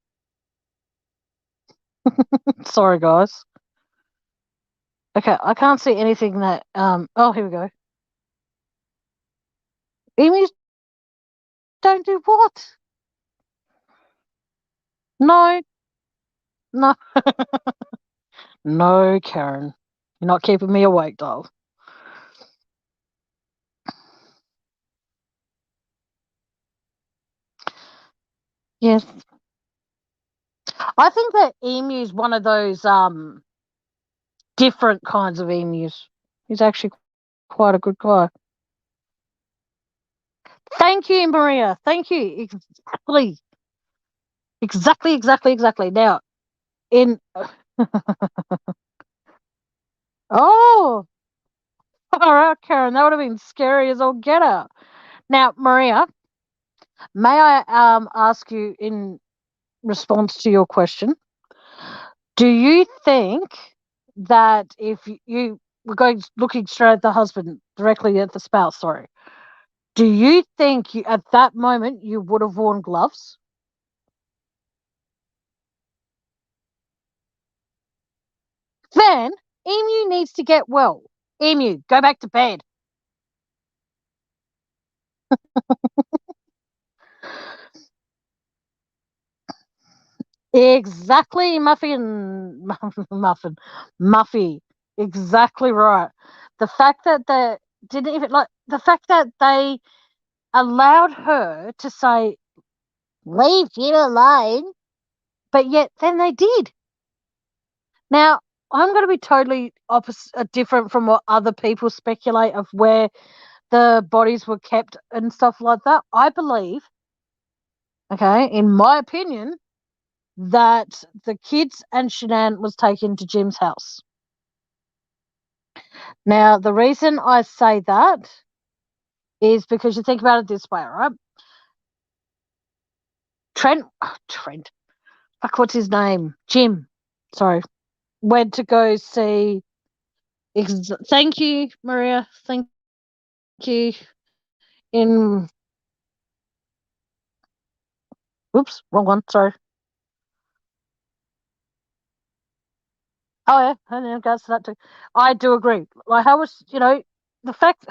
Sorry, guys. Okay, I can't see anything that. Oh, here we go. Emus don't do what? No, no, no, Karen. You're not keeping me awake, doll. Yes. I think that Emu's one of those different kinds of emus. He's actually quite a good guy. Thank you, Maria. Thank you. Exactly. Exactly. Now, in Oh, all right, Karen, that would have been scary as all get out. Now, Maria, may I ask you in response to your question, do you think that if you were going looking straight at the husband, directly at the spouse, sorry, do you think you, at that moment you would have worn gloves? Then Emu needs to get well. Emu, go back to bed. Exactly, muffin, muffin, Muffy. Exactly right. The fact that they didn't even like the fact that they allowed her to say, "Leave him alone," but yet then they did. Now, I'm going to be totally opposite, different from what other people speculate of where the bodies were kept and stuff like that. I believe, okay, in my opinion, that the kids and Shanann was taken to Jim's house. Now, the reason I say that is because you think about it this way, right? Trent, fuck, what's his name? Jim, sorry, went to go see. Thank you, Maria. Thank you. In Oops, wrong one. Sorry. Oh yeah, and in regards to that too, I do agree. Like, how was the fact?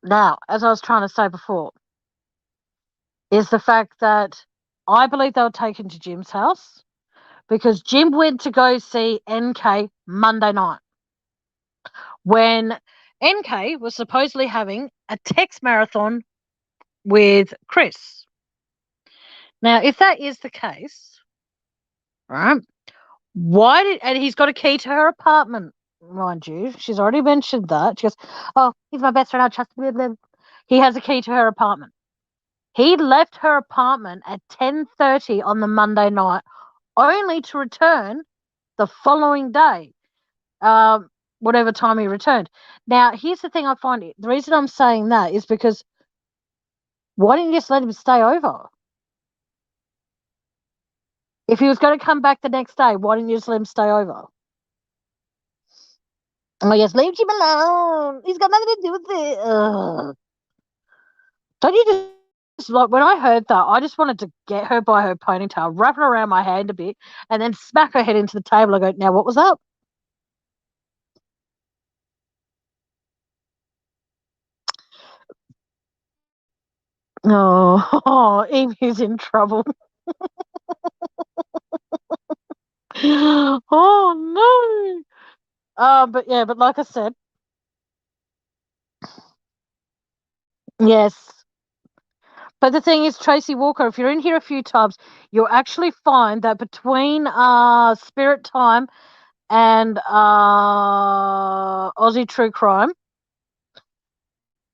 Now, as I was trying to say before, is the fact that I believe they were taken to Jim's house because Jim went to go see NK Monday night when NK was supposedly having a text marathon with Chris. Now, if that is the case, right? And he's got a key to her apartment, mind you. She's already mentioned that. She goes, "Oh, he's my best friend. I trust him." He has a key to her apartment. He left her apartment at 10:30 on the Monday night, only to return the following day, whatever time he returned. Now, here's the thing I find it. The reason I'm saying that is because why didn't you just let him stay over? If he was going to come back the next day, why didn't you just let him stay over? Oh, yes, leave him alone. He's got nothing to do with it. Ugh. Don't you just like when I heard that, I just wanted to get her by her ponytail, wrap it around my hand a bit, and then smack her head into the table. I go, now what was up? Oh, Emu's in trouble. Oh no. But yeah, but like I said, yes. But the thing is, Tracy Walker, if you're in here a few times, you'll actually find that between Spirit Time and Aussie True Crime,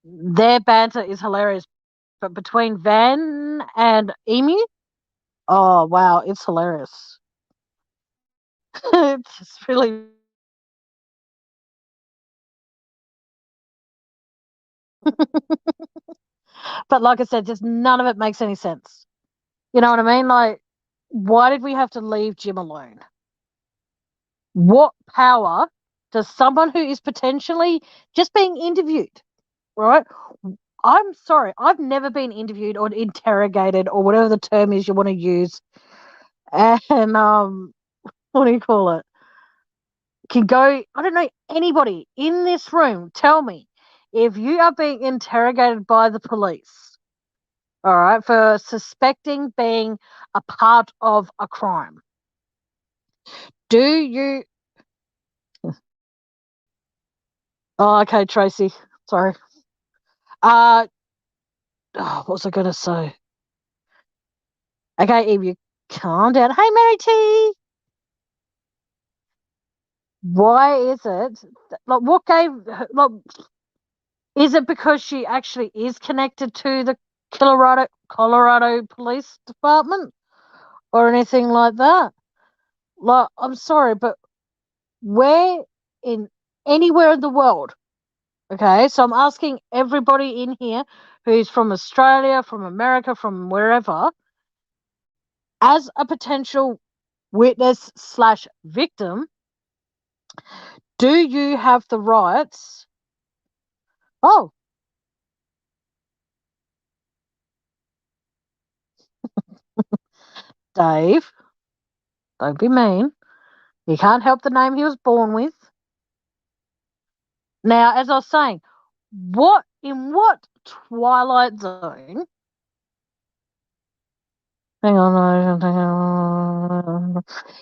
their banter is hilarious. But between Van and Emu, oh wow, it's hilarious. It's really, but like I said, just none of it makes any sense. You know what I mean? Like, why did we have to leave Jim alone? What power does someone who is potentially just being interviewed, right? I'm sorry, I've never been interviewed or interrogated or whatever the term is you want to use. And what do you call it? Can go, I don't know, anybody in this room, tell me if you are being interrogated by the police, all right, for suspecting being a part of a crime, do you? Oh, okay, Tracy. Sorry. Uh, what was I going to say? Okay, Eve, you calm down. Hey, Mary T. Why is it like what gave like is it because she actually is connected to the Colorado Police Department or anything like that. Like, I'm sorry, but where in anywhere in the world? Okay, so I'm asking everybody in here who's from Australia, from America, from wherever, as a potential witness slash victim, do you have the rights? Oh, Dave, don't be mean. He can't help the name he was born with. Now, as I was saying, what Twilight Zone? Hang on.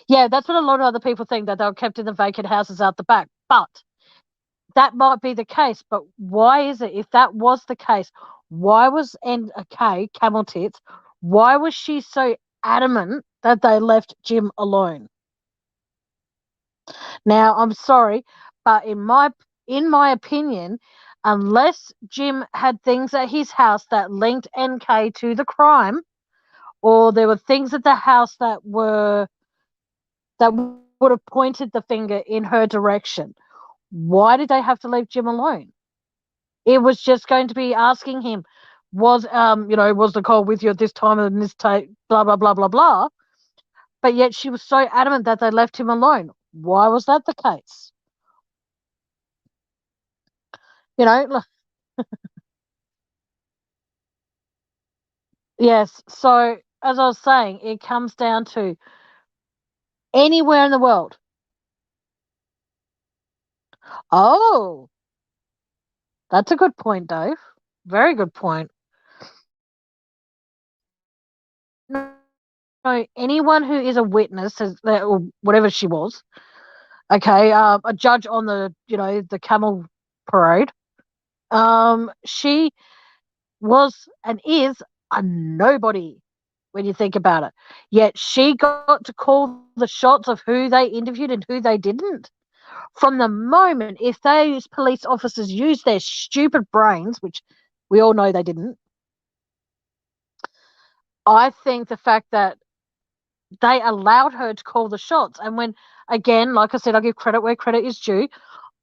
Yeah, that's what a lot of other people think, that they were kept in the vacant houses out the back. But that might be the case. But why is it, if that was the case, why was NK, Camel Tits, why was she so adamant that they left Jim alone? Now, I'm sorry, but in my opinion, unless Jim had things at his house that linked NK to the crime, or there were things at the house that would have pointed the finger in her direction, why did they have to leave Jim alone? It was just going to be asking him, was Nicole with you at this time and this blah blah blah blah blah. But yet she was so adamant that they left him alone. Why was that the case? You know, yes. So as I was saying, it comes down to anywhere in the world. Oh, that's a good point, Dave. Very good point. No, anyone who is a witness, or whatever she was, okay, a judge on the camel parade, she was and is a nobody when you think about it. Yet she got to call the shots of who they interviewed and who they didn't. From the moment, if those police officers used their stupid brains, which we all know they didn't, I think the fact that they allowed her to call the shots. And when, again, like I said, I give credit where credit is due.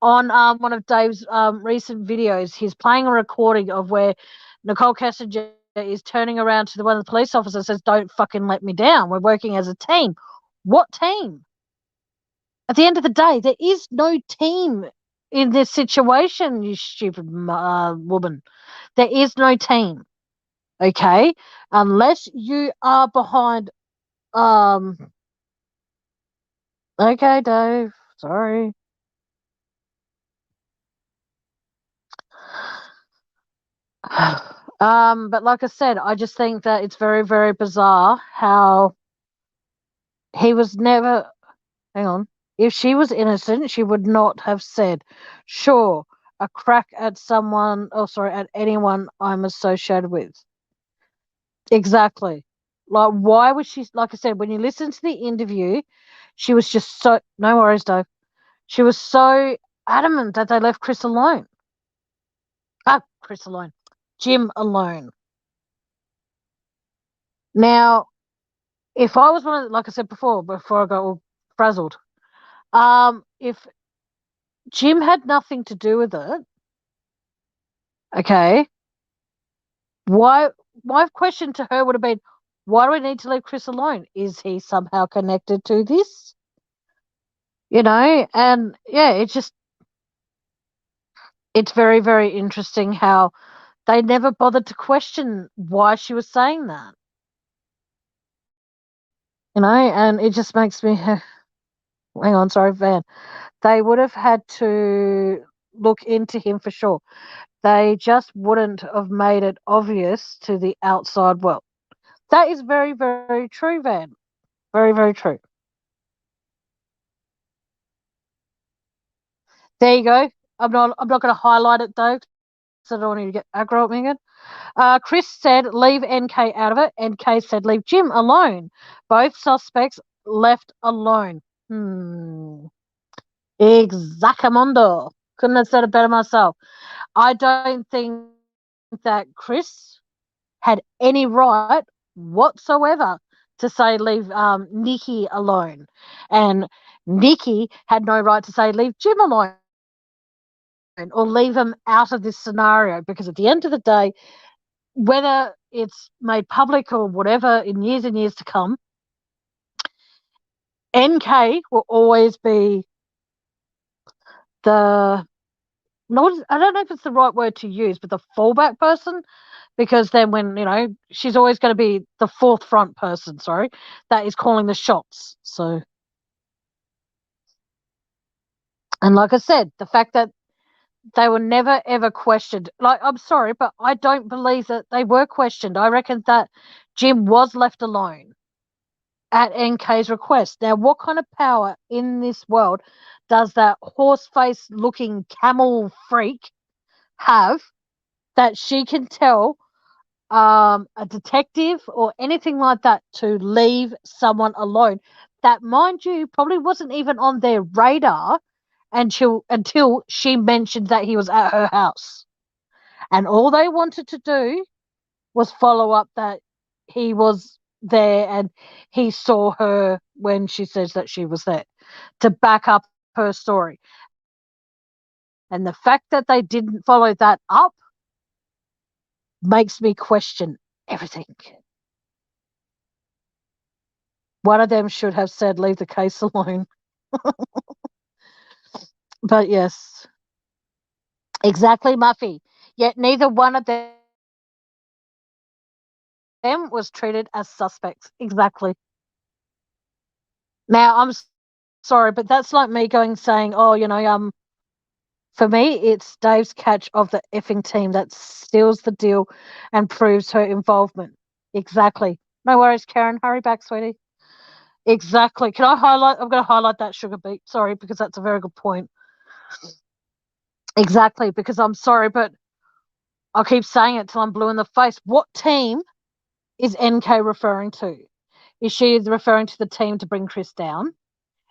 On one of Dave's recent videos, he's playing a recording of where Nicole Kessinger is turning around to one of the police officers and says, "Don't fucking let me down. We're working as a team." What team? At the end of the day, there is no team in this situation, you stupid woman. There is no team, okay? Unless you are behind. Okay, Dave. Sorry. But like I said, I just think that it's very, very bizarre how he was never. Hang on. If she was innocent, she would not have said, "Sure, a crack at someone, oh, sorry, at anyone I'm associated with." Exactly. Like, why was she, like I said, when you listen to the interview, she was just so, no worries, Dave. She was so adamant that they left Chris alone. Chris alone. Jim alone. Now, if I was one of, like I said before I got all frazzled, if Jim had nothing to do with it, okay, why? My question to her would have been, why do we need to leave Chris alone? Is he somehow connected to this? And yeah, it's very, very interesting how they never bothered to question why she was saying that. And it just makes me, hang on, sorry, Van. They would have had to look into him for sure. They just wouldn't have made it obvious to the outside world. That is very, very true, Van. Very, very true. There you go. I'm not going to highlight it though, so I don't want you to get aggro at me again. Chris said, leave NK out of it. NK said, leave Jim alone. Both suspects left alone. Exactamundo. Couldn't have said it better myself. I don't think that Chris had any right whatsoever to say leave Nikki alone, and Nikki had no right to say leave Jim alone or leave him out of this scenario, because at the end of the day, whether it's made public or whatever in years and years to come, NK will always be the I don't know if it's the right word to use, but the fallback person, because then when, she's always going to be the fourth front person, that is calling the shots. So, and like I said, the fact that they were never ever questioned, like, I'm sorry, but I don't believe that they were questioned. I reckon that Jim was left alone at NK's request. Now, what kind of power in this world does that horse face looking camel freak have that she can tell a detective or anything like that to leave someone alone that, mind you, probably wasn't even on their radar until she mentioned that he was at her house, and all they wanted to do was follow up that he was there and he saw her when she says that she was there, to back up her story. And the fact that they didn't follow that up makes me question everything. One of them should have said, leave the case alone. But yes, exactly, Muffy. Yet neither one of them was treated as suspects. Exactly. Now, I'm sorry, but that's like me saying, for me, it's Dave's catch of the effing team that seals the deal and proves her involvement. Exactly. No worries, Karen. Hurry back, sweetie. Exactly. I'm going to highlight that, Sugar Beet. Sorry, because that's a very good point. Exactly, because I'm sorry, but I'll keep saying it till I'm blue in the face. What team is NK referring to? Is she referring to the team to bring Chris down?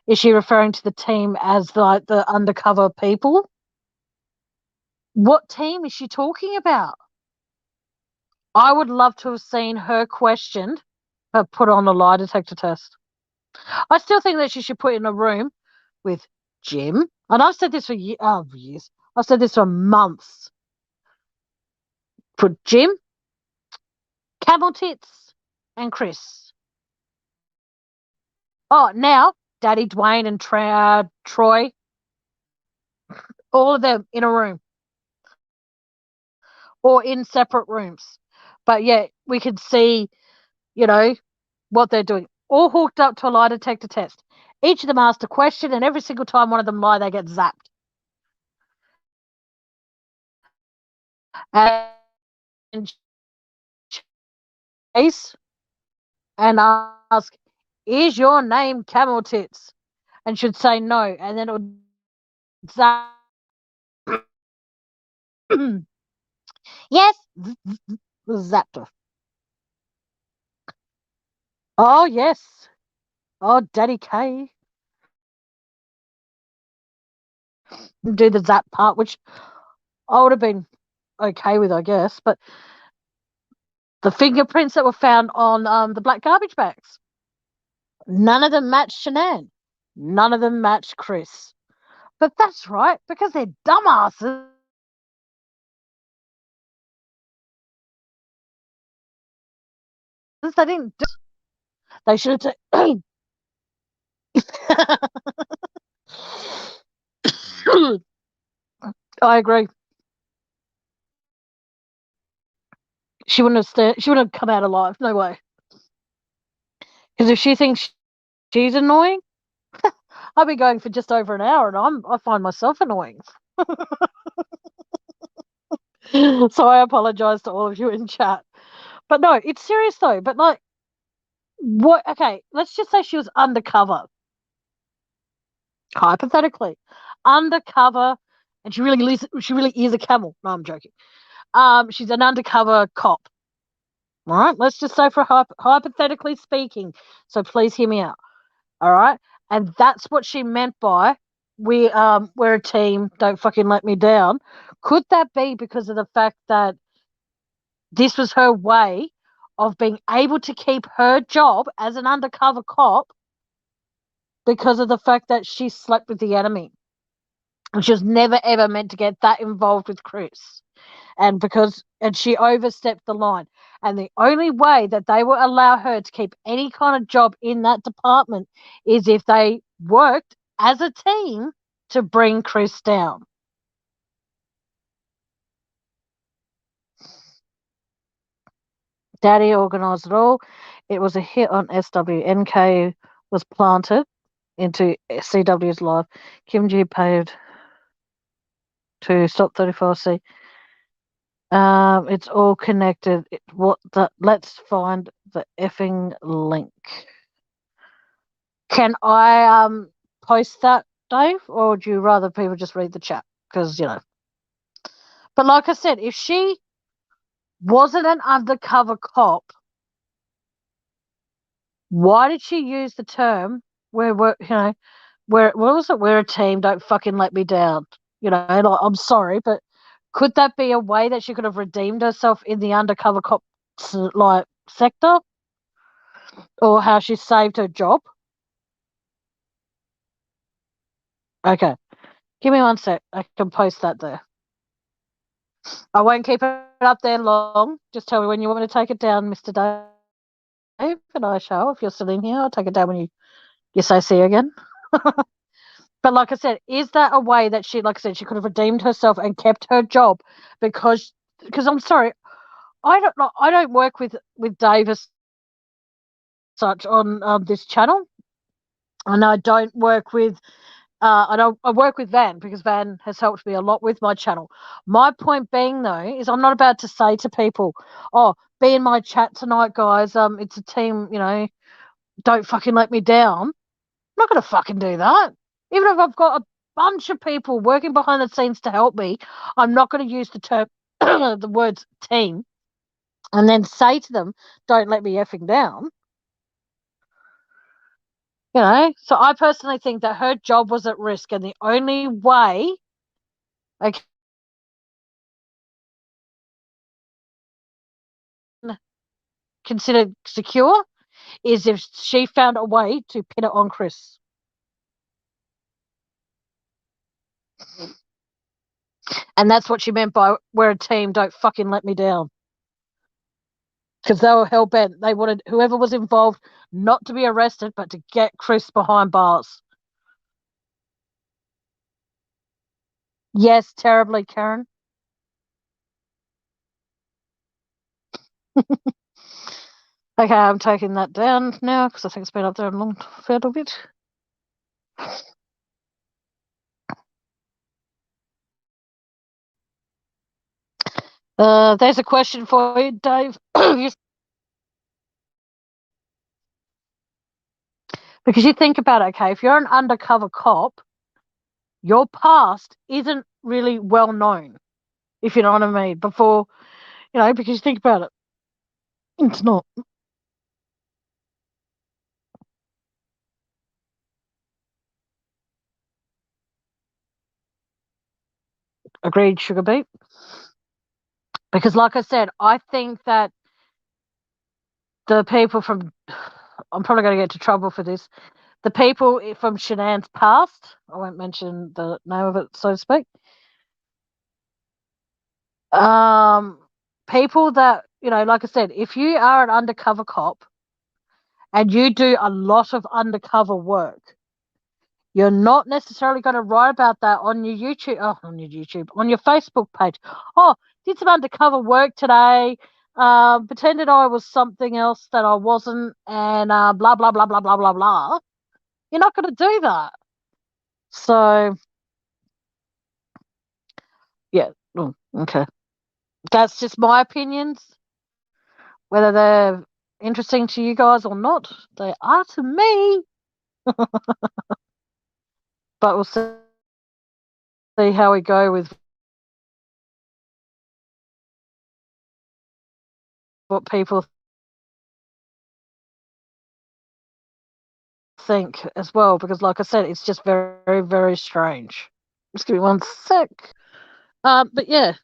Is she referring to the team as like the undercover people? What team is she talking about? I would love to have seen her questioned, but put on a lie detector test. I still think that she should put in a room with Jim. And I've said this for years. I've said this for months. Put Jim, Camel Tits, and Chris. Oh, now Daddy Dwayne and Troy, all of them in a room or in separate rooms. But yeah, we can see, what they're doing. All hooked up to a lie detector test. Each of them asked a question, and every single time one of them lie, they get zapped. And chase and ask, is your name Camel Tits? And should say no. And then it would zap. Yes, zapped her. Oh, yes. Oh, Daddy K. Do the zap part, which I would have been okay with, I guess. But the fingerprints that were found on the black garbage bags, none of them matched Shanann. None of them matched Chris. But that's right, because they're dumbasses. They didn't do. They should have. I agree. She wouldn't have. She wouldn't have come out alive. No way. Because if she thinks she's annoying, I'll be going for just over an hour, and I find myself annoying. So I apologize to all of you in chat. But no, it's serious though. But like, what? Okay, let's just say she was undercover, hypothetically, undercover, and she really is a camel. No, I'm joking. She's an undercover cop. All right, let's just say for hypothetically speaking. So please hear me out. All right, and that's what she meant by we're a team. Don't fucking let me down. Could that be because of the fact that this was her way of being able to keep her job as an undercover cop because of the fact that she slept with the enemy. And she was never ever meant to get that involved with Chris. And she overstepped the line. And the only way that they will allow her to keep any kind of job in that department is if they worked as a team to bring Chris down. Daddy organised it all. It was a hit on SW. NK was planted into CW's life. Kim Ji paid to stop 34C. It's all connected. Let's find the effing link. Can I post that, Dave, or would you rather people just read the chat? Because but like I said, if she wasn't an undercover cop, why did she use the term where what was it? We're a team. Don't fucking let me down. I'm sorry, but could that be a way that she could have redeemed herself in the undercover cop sector, or how she saved her job? Okay, give me 1 sec. I can post that there. I won't keep it up there long. Just tell me when you want me to take it down, Mr. Dave, and I shall. If you're still in here, I'll take it down when you say see you again. But like I said, is that a way that she could have redeemed herself and kept her job? Because I'm sorry, I don't work with Dave as such on this channel, and I don't work with I work with Van because Van has helped me a lot with my channel. My point being, though, is I'm not about to say to people, "Oh, be in my chat tonight, guys. It's a team. Don't fucking let me down." I'm not going to fucking do that. Even if I've got a bunch of people working behind the scenes to help me, I'm not going to use the term, the words team, and then say to them, "Don't let me effing down." So I personally think that her job was at risk, and the only way, considered secure is if she found a way to pin it on Chris. And that's what she meant by we're a team, don't fucking let me down. Because they were hell bent. They wanted whoever was involved not to be arrested, but to get Chris behind bars. Yes, terribly, Karen. Okay, I'm taking that down now because I think it's been up there a long fair little bit. There's a question for you, Dave. Because you think about it, okay, if you're an undercover cop, your past isn't really well known, if you know what I mean, before, because you think about it, it's not. Agreed, Sugar Beet. Because like I said, I think that the people from, I'm probably going to get into trouble for this, the people from Shanann's past, I won't mention the name of it, so to speak, people that, like I said, if you are an undercover cop and you do a lot of undercover work, you're not necessarily going to write about that on your on your Facebook page. Oh, did some undercover work today, pretended I was something else that I wasn't, and blah, blah, blah, blah, blah, blah, blah. You're not going to do that. So, yeah, okay. That's just my opinions. Whether they're interesting to you guys or not, they are to me. But we'll see how we go with what people think as well, because like I said, it's just very, very, very strange. Just give me 1 sec. But yeah.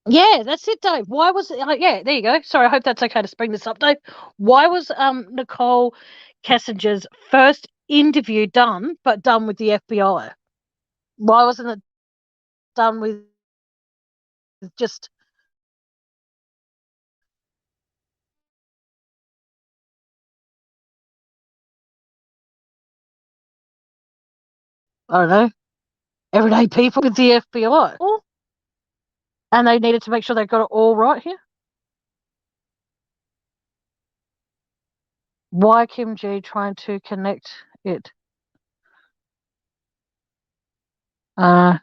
Yeah, that's it, Dave. Why was it? Yeah, there you go. Sorry, I hope that's okay to bring this up, Dave. Why was Nicole Kessinger's first interview done, but done with the FBI? Why wasn't it done with just? I don't know, everyday people with the FBI. And they needed to make sure they got it all right here. Why Kim G trying to connect it? All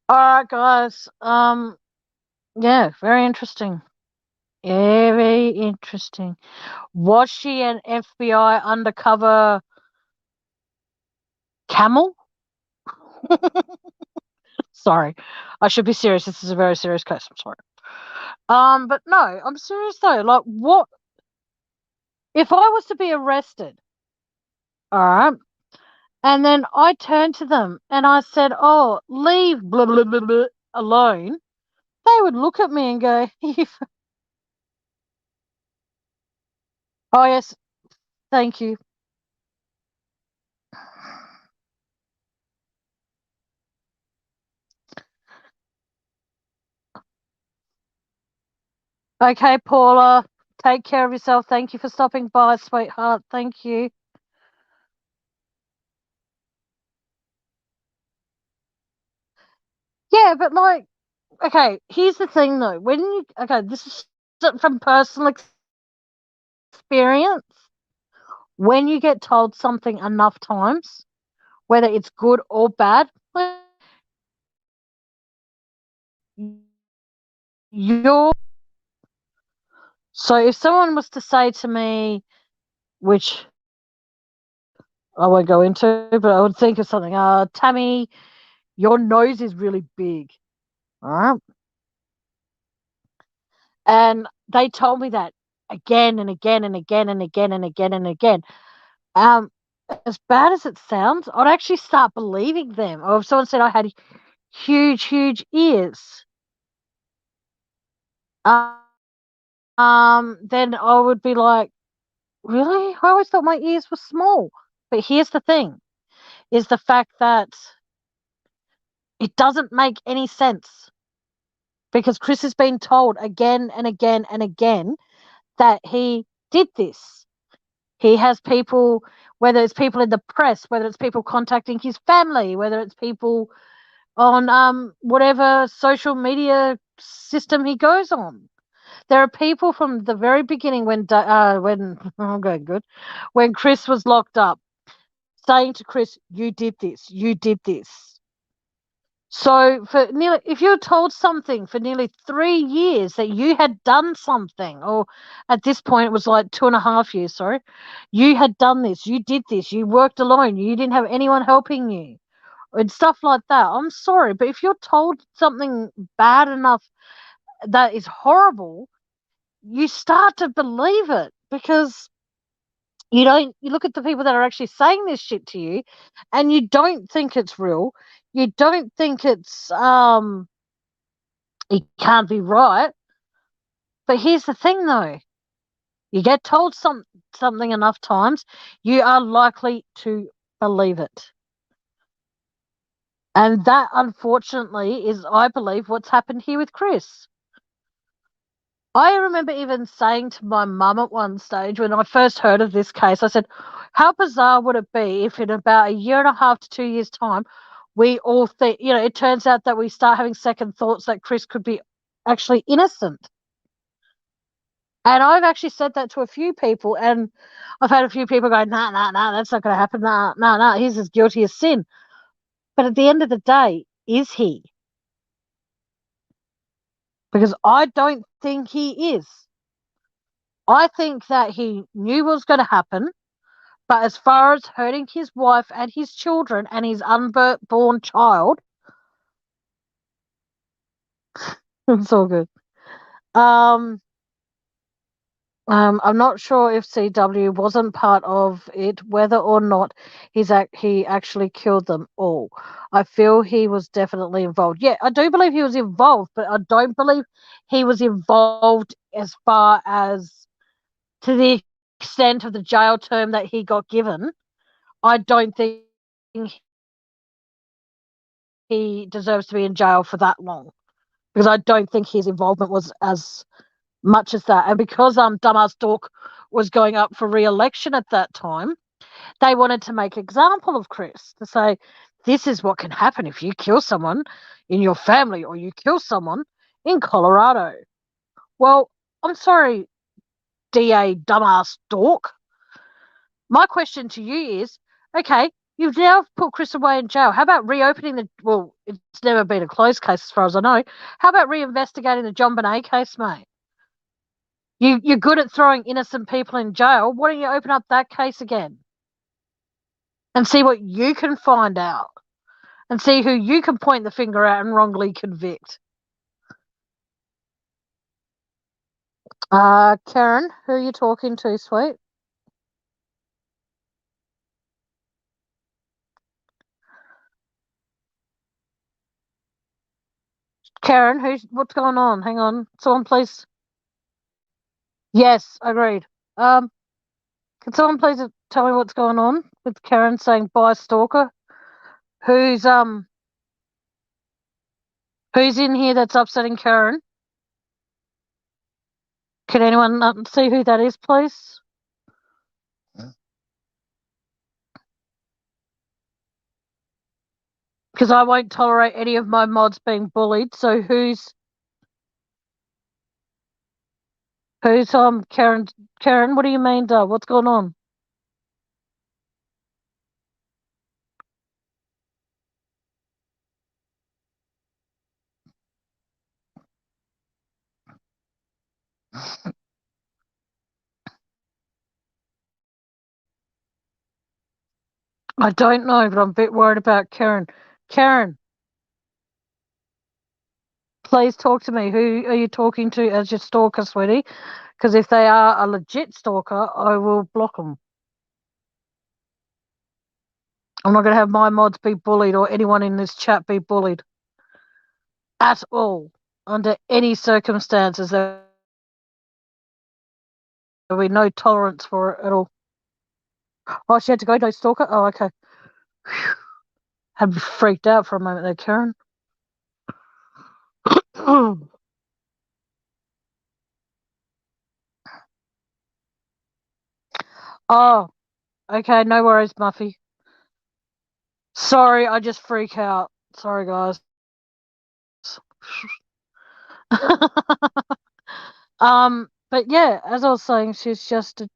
right, guys. Yeah, very interesting. Very interesting. Was she an FBI undercover camel? Sorry, I should be serious. This is a very serious case. I'm sorry. But no, I'm serious though. Like, what if I was to be arrested? All right, and then I turned to them and I said, "Oh, leave blah blah blah, blah alone." They would look at me and go, "Oh yes, thank you." Okay, Paula, take care of yourself. Thank you for stopping by, sweetheart. Thank you. Yeah, but like, okay, here's the thing though. This is from personal experience. When you get told something enough times, whether it's good or bad, you're. So if someone was to say to me, which I won't go into, but I would think of something, Tammy, your nose is really big. All right. And they told me that again and again and again and again and again and again. Um, as bad as it sounds, I'd actually start believing them. Or if someone said I had huge, huge ears, then I would be like, really? I always thought my ears were small. But here's the thing, is the fact that it doesn't make any sense because Chris has been told again and again and again that he did this. He has people, whether it's people in the press, whether it's people contacting his family, whether it's people on whatever social media system he goes on. There are people from the very beginning when okay, good, when Chris was locked up, saying to Chris, "You did this. You did this." So if you're told something for nearly 3 years that you had done something, or at this point it was like 2.5 years, sorry, you had done this, you did this, you worked alone, you didn't have anyone helping you, and stuff like that. I'm sorry, but if you're told something bad enough that is horrible, you start to believe it because you look at the people that are actually saying this shit to you and you don't think it's real. You don't think it can't be right. But here's the thing though. You get told something enough times, you are likely to believe it. And that unfortunately is, I believe, what's happened here with Chris. I remember even saying to my mum at one stage when I first heard of this case, I said, how bizarre would it be if in about a year and a half to 2 years' time, we all think, it turns out that we start having second thoughts that Chris could be actually innocent. And I've actually said that to a few people, and I've had a few people go, nah, nah, nah, that's not going to happen. Nah, nah, nah, he's as guilty as sin. But at the end of the day, is he? Because I don't think he is. I think that he knew what was going to happen. But as far as hurting his wife and his children and his unborn child, it's all good. Um, I'm not sure if CW wasn't part of it, whether or not he actually killed them all. I feel he was definitely involved. Yeah, I do believe he was involved, but I don't believe he was involved as far as to the extent of the jail term that he got given. I don't think he deserves to be in jail for that long, because I don't think his involvement was as much as that. And because Dumbass Dork was going up for re-election at that time, they wanted to make an example of Chris, to say, this is what can happen if you kill someone in your family or you kill someone in Colorado. Well, I'm sorry, DA Dumbass Dork. My question to you is, okay, you've now put Chris away in jail. How about reopening well, it's never been a closed case as far as I know. How about reinvestigating the JonBenét case, mate? You're good at throwing innocent people in jail. Why don't you open up that case again and see what you can find out and see who you can point the finger at and wrongly convict? Karen, who are you talking to, sweet? Karen, what's going on? Hang on. Someone please. Yes, agreed. Can someone please tell me what's going on with Karen saying bye stalker? Who's in here that's upsetting Karen? Can anyone see who that is, please? Because I won't tolerate any of my mods being bullied. So who's Karen? Karen, what do you mean, what's going on? I don't know, but I'm a bit worried about Karen. Karen, please talk to me. Who are you talking to as your stalker, sweetie? Because if they are a legit stalker, I will block them. I'm not going to have my mods be bullied or anyone in this chat be bullied at all, under any circumstances. There'll be no tolerance for it at all. Oh, she had to go, no stalker? Oh, okay. Whew. Had freaked out for a moment there, Karen. Oh, okay, no worries, Muffy. Sorry, I just freak out. Sorry, guys. But yeah, as I was saying, it's just a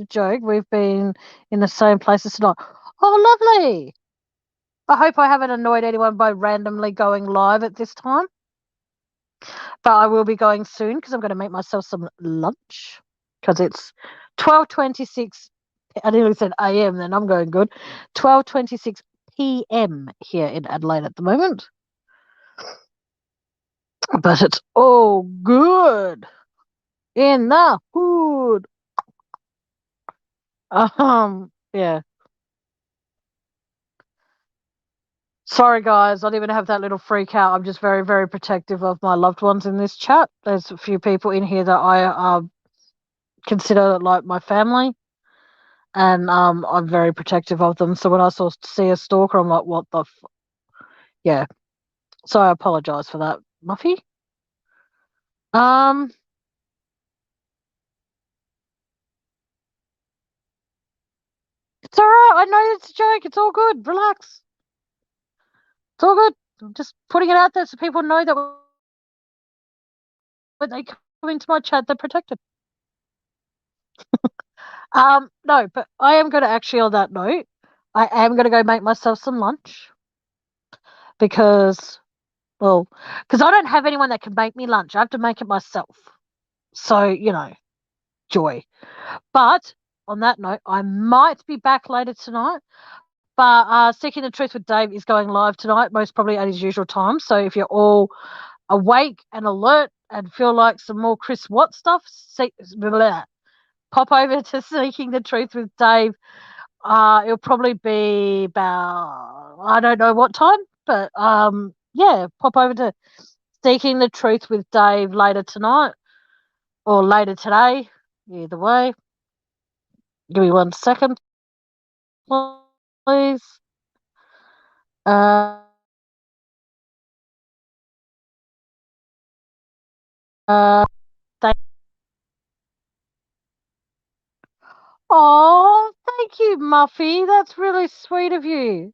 joke. We've been in the same places tonight. Oh, lovely. I hope I haven't annoyed anyone by randomly going live at this time. But I will be going soon because I'm going to make myself some lunch because it's 12:26. I nearly said AM, then I'm going good. 12:26 PM here in Adelaide at the moment. But it's all good in the hood. Yeah. Sorry, guys. I didn't even have that little freak out. I'm just very, very protective of my loved ones in this chat. There's a few people in here that I consider like my family, and I'm very protective of them. So when I see a stalker, I'm like, what the yeah. So I apologize for that, Muffy. It's all right. I know it's a joke. It's all good. Relax. It's all good. I'm just putting it out there so people know that when they come into my chat, they're protected. No, but I am going to actually, on that note, I am going to go make myself some lunch because I don't have anyone that can make me lunch. I have to make it myself. So, joy. But on that note, I might be back later tonight. But Seeking the Truth with Dave is going live tonight, most probably at his usual time. So if you're all awake and alert and feel like some more Chris Watts stuff, pop over to Seeking the Truth with Dave. It'll probably be about, I don't know what time, but yeah, pop over to Seeking the Truth with Dave later tonight or later today. Either way. Give me 1 second, please. Uh, thank Oh, thank you, Muffy. That's really sweet of you.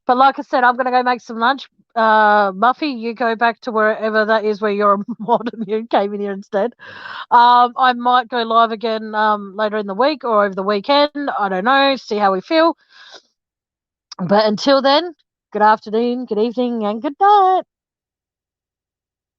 But like I said, I'm going to go make some lunch. Muffy, you go back to wherever that is where you're a mod and you came in here instead. I might go live again later in the week or over the weekend. I don't know. See how we feel. But until then, good afternoon, good evening, and good night.